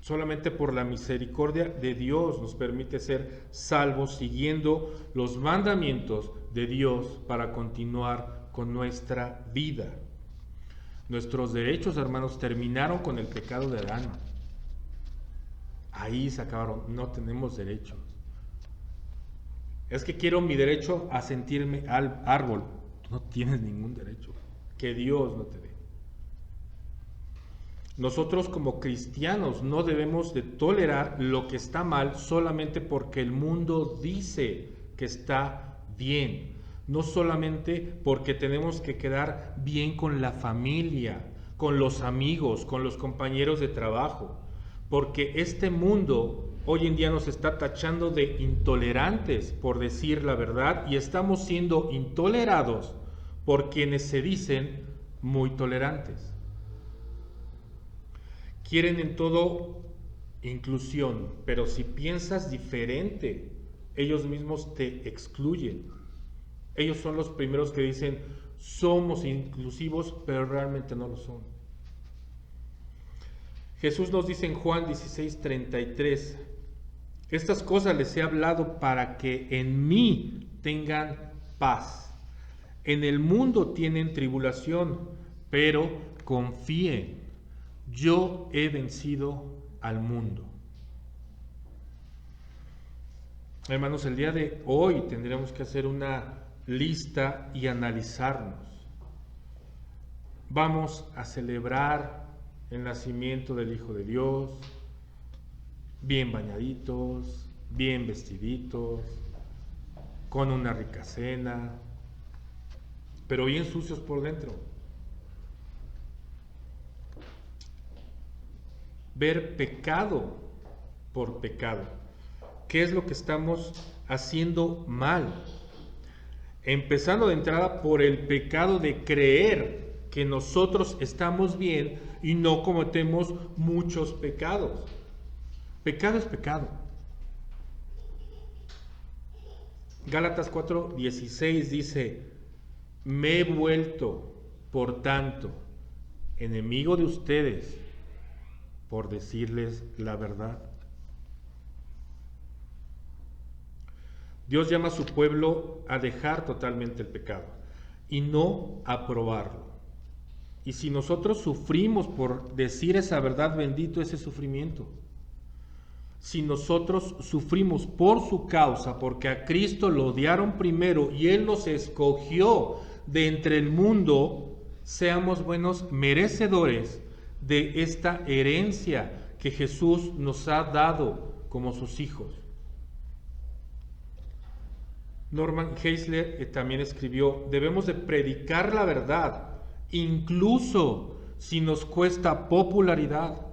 Solamente por la misericordia de Dios nos permite ser salvos siguiendo los mandamientos de Dios para continuar con nuestra vida. Nuestros derechos, hermanos, terminaron con el pecado de Adán. Ahí se acabaron, no tenemos derechos. Es que quiero mi derecho a sentirme al árbol. No tienes ningún derecho, que Dios no te dé. Nosotros como cristianos no debemos de tolerar lo que está mal solamente porque el mundo dice que está bien. No solamente porque tenemos que quedar bien con la familia, con los amigos, con los compañeros de trabajo. Porque este mundo hoy en día nos está tachando de intolerantes por decir la verdad y estamos siendo intolerados por quienes se dicen muy tolerantes. Quieren en todo inclusión, pero si piensas diferente, ellos mismos te excluyen. Ellos son los primeros que dicen, somos inclusivos, pero realmente no lo son. Jesús nos dice en Juan 16:33, estas cosas les he hablado para que en mí tengan paz. En el mundo tienen tribulación, pero confíen. Yo he vencido al mundo. Hermanos, el día de hoy tendremos que hacer una lista y analizarnos. Vamos a celebrar el nacimiento del Hijo de Dios, bien bañaditos, bien vestiditos, con una rica cena, pero bien sucios por dentro. Ver pecado por pecado. ¿Qué es lo que estamos haciendo mal? Empezando de entrada por el pecado de creer que nosotros estamos bien y no cometemos muchos pecados. Pecado es pecado. Gálatas 4:16 dice: me he vuelto, por tanto, enemigo de ustedes por decirles la verdad. Dios llama a su pueblo a dejar totalmente el pecado y no a probarlo. Y si nosotros sufrimos por decir esa verdad, bendito ese sufrimiento. Si nosotros sufrimos por su causa, porque a Cristo lo odiaron primero y Él nos escogió de entre el mundo, seamos buenos merecedores de esta herencia que Jesús nos ha dado como sus hijos. Norman Geisler también escribió: debemos de predicar la verdad, incluso si nos cuesta popularidad,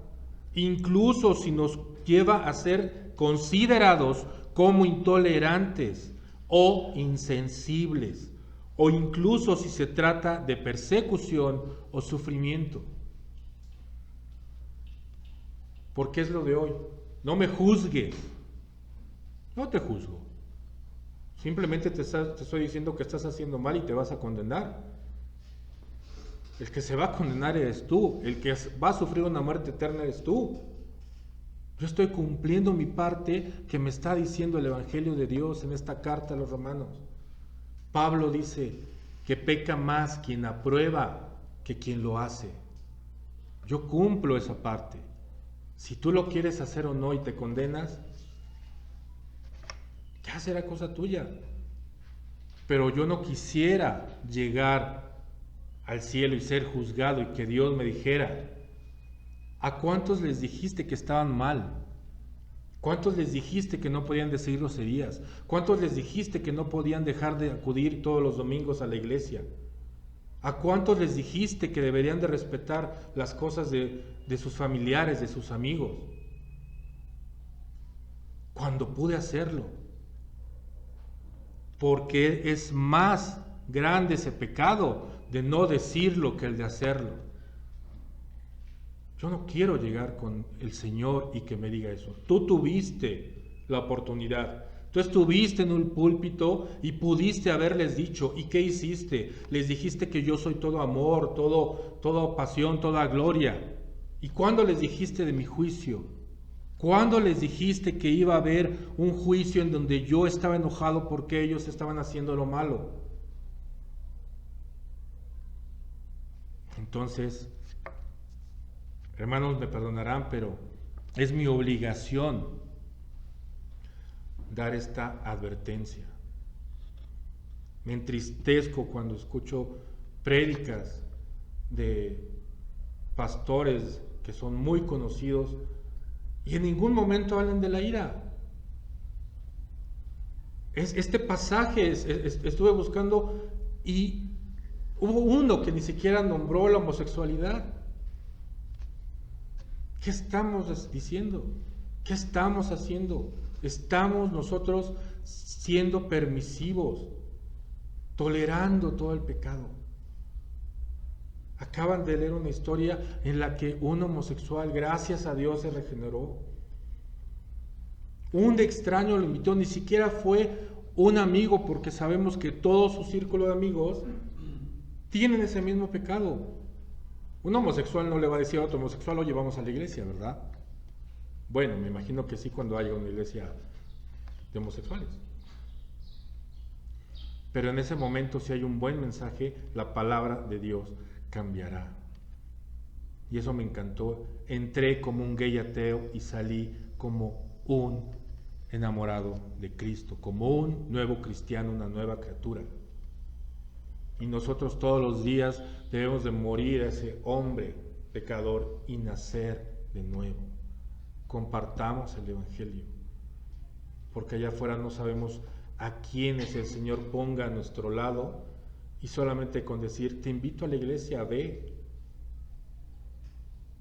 incluso si nos lleva a ser considerados como intolerantes o insensibles, o incluso si se trata de persecución o sufrimiento. Porque es lo de hoy. No me juzgues. No te juzgo. Simplemente te estoy diciendo que estás haciendo mal y te vas a condenar. El que se va a condenar eres tú. El que va a sufrir una muerte eterna eres tú. Yo estoy cumpliendo mi parte que me está diciendo el Evangelio de Dios en esta carta a los romanos. Pablo dice que peca más quien aprueba que quien lo hace. Yo cumplo esa parte. Si tú lo quieres hacer o no y te condenas, ya será cosa tuya. Pero yo no quisiera llegar al cielo y ser juzgado y que Dios me dijera: ¿a cuántos les dijiste que estaban mal? ¿Cuántos les dijiste que no podían decir groserías? ¿Cuántos les dijiste que no podían dejar de acudir todos los domingos a la iglesia? ¿A cuántos les dijiste que deberían de respetar las cosas de sus familiares, de sus amigos? Cuando pude hacerlo. Porque es más grande ese pecado de no decirlo que el de hacerlo. Yo no quiero llegar con el Señor y que me diga eso. Tú tuviste la oportunidad. Tú estuviste en un púlpito y pudiste haberles dicho. ¿Y qué hiciste? Les dijiste que yo soy todo amor, todo pasión, toda gloria. ¿Y cuándo les dijiste de mi juicio? ¿Cuándo les dijiste que iba a haber un juicio en donde yo estaba enojado porque ellos estaban haciendo lo malo? Entonces, hermanos, me perdonarán, pero es mi obligación dar esta advertencia. Me entristezco cuando escucho prédicas de pastores que son muy conocidos y en ningún momento hablan de la ira. Este pasaje estuve buscando y hubo uno que ni siquiera nombró la homosexualidad. ¿Qué estamos diciendo? ¿Qué estamos haciendo? Estamos nosotros siendo permisivos, tolerando todo el pecado. Acaban de leer una historia en la que un homosexual, gracias a Dios, se regeneró. Un extraño lo invitó, ni siquiera fue un amigo, porque sabemos que todo su círculo de amigos tienen ese mismo pecado. Un homosexual no le va a decir a otro homosexual: oye, vamos a la iglesia, ¿verdad? Bueno, me imagino que sí, cuando haya una iglesia de homosexuales. Pero en ese momento, si hay un buen mensaje, la palabra de Dios cambiará. Y eso me encantó. Entré como un gay ateo y salí como un enamorado de Cristo, como un nuevo cristiano, una nueva criatura. Y nosotros todos los días debemos de morir a ese hombre pecador y nacer de nuevo. Compartamos el Evangelio, porque allá afuera no sabemos a quiénes el Señor ponga a nuestro lado, y solamente con decir: te invito a la iglesia, ve,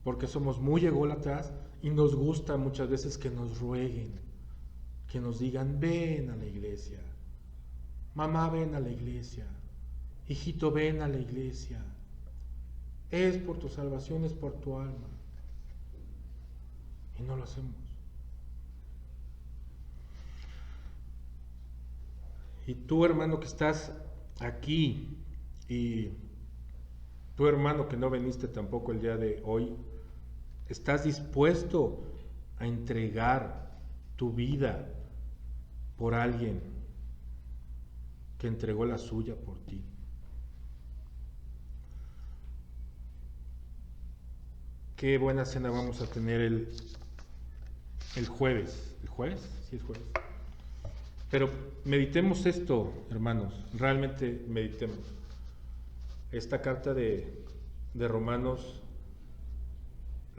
porque somos muy ególatras Y nos gusta muchas veces que nos rueguen, que nos digan, ven a la iglesia, mamá, ven a la iglesia, hijito, ven a la iglesia, es por tu salvación, es por tu alma. Y no lo hacemos. Y tú, hermano, que estás aquí, y tú, hermano, que no viniste tampoco el día de hoy, ¿estás dispuesto a entregar tu vida por alguien que entregó la suya por ti? Qué buena cena vamos a tener el jueves. ¿El jueves? Sí, es jueves. Pero meditemos esto, hermanos, realmente meditemos. Esta carta de Romanos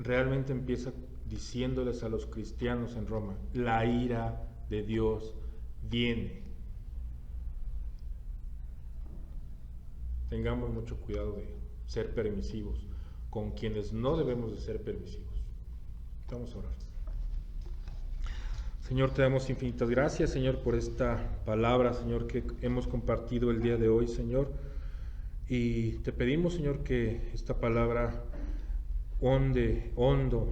realmente empieza diciéndoles a los cristianos en Roma, la ira de Dios viene. Tengamos mucho cuidado de ser permisivos con quienes no debemos de ser permisivos. Vamos a orar. Señor, te damos infinitas gracias, Señor, por esta palabra, Señor, que hemos compartido el día de hoy, Señor. Y te pedimos, Señor, que esta palabra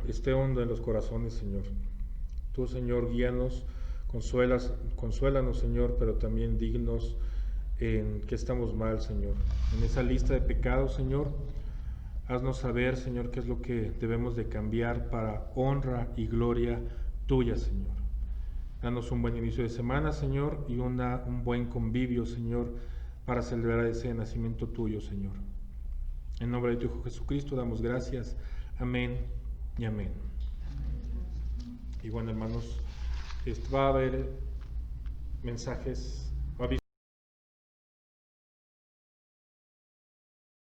esté hondo en los corazones, Señor. Tú, Señor, guíanos, consuélanos, Señor, pero también dignos en que estamos mal, Señor. En esa lista de pecados, Señor, haznos saber, Señor, qué es lo que debemos de cambiar para honra y gloria tuya, Señor. Danos un buen inicio de semana, Señor, y un buen convivio, Señor, para celebrar ese nacimiento tuyo, Señor. En nombre de tu Hijo Jesucristo damos gracias. Amén y amén. Y bueno, hermanos, va a haber mensajes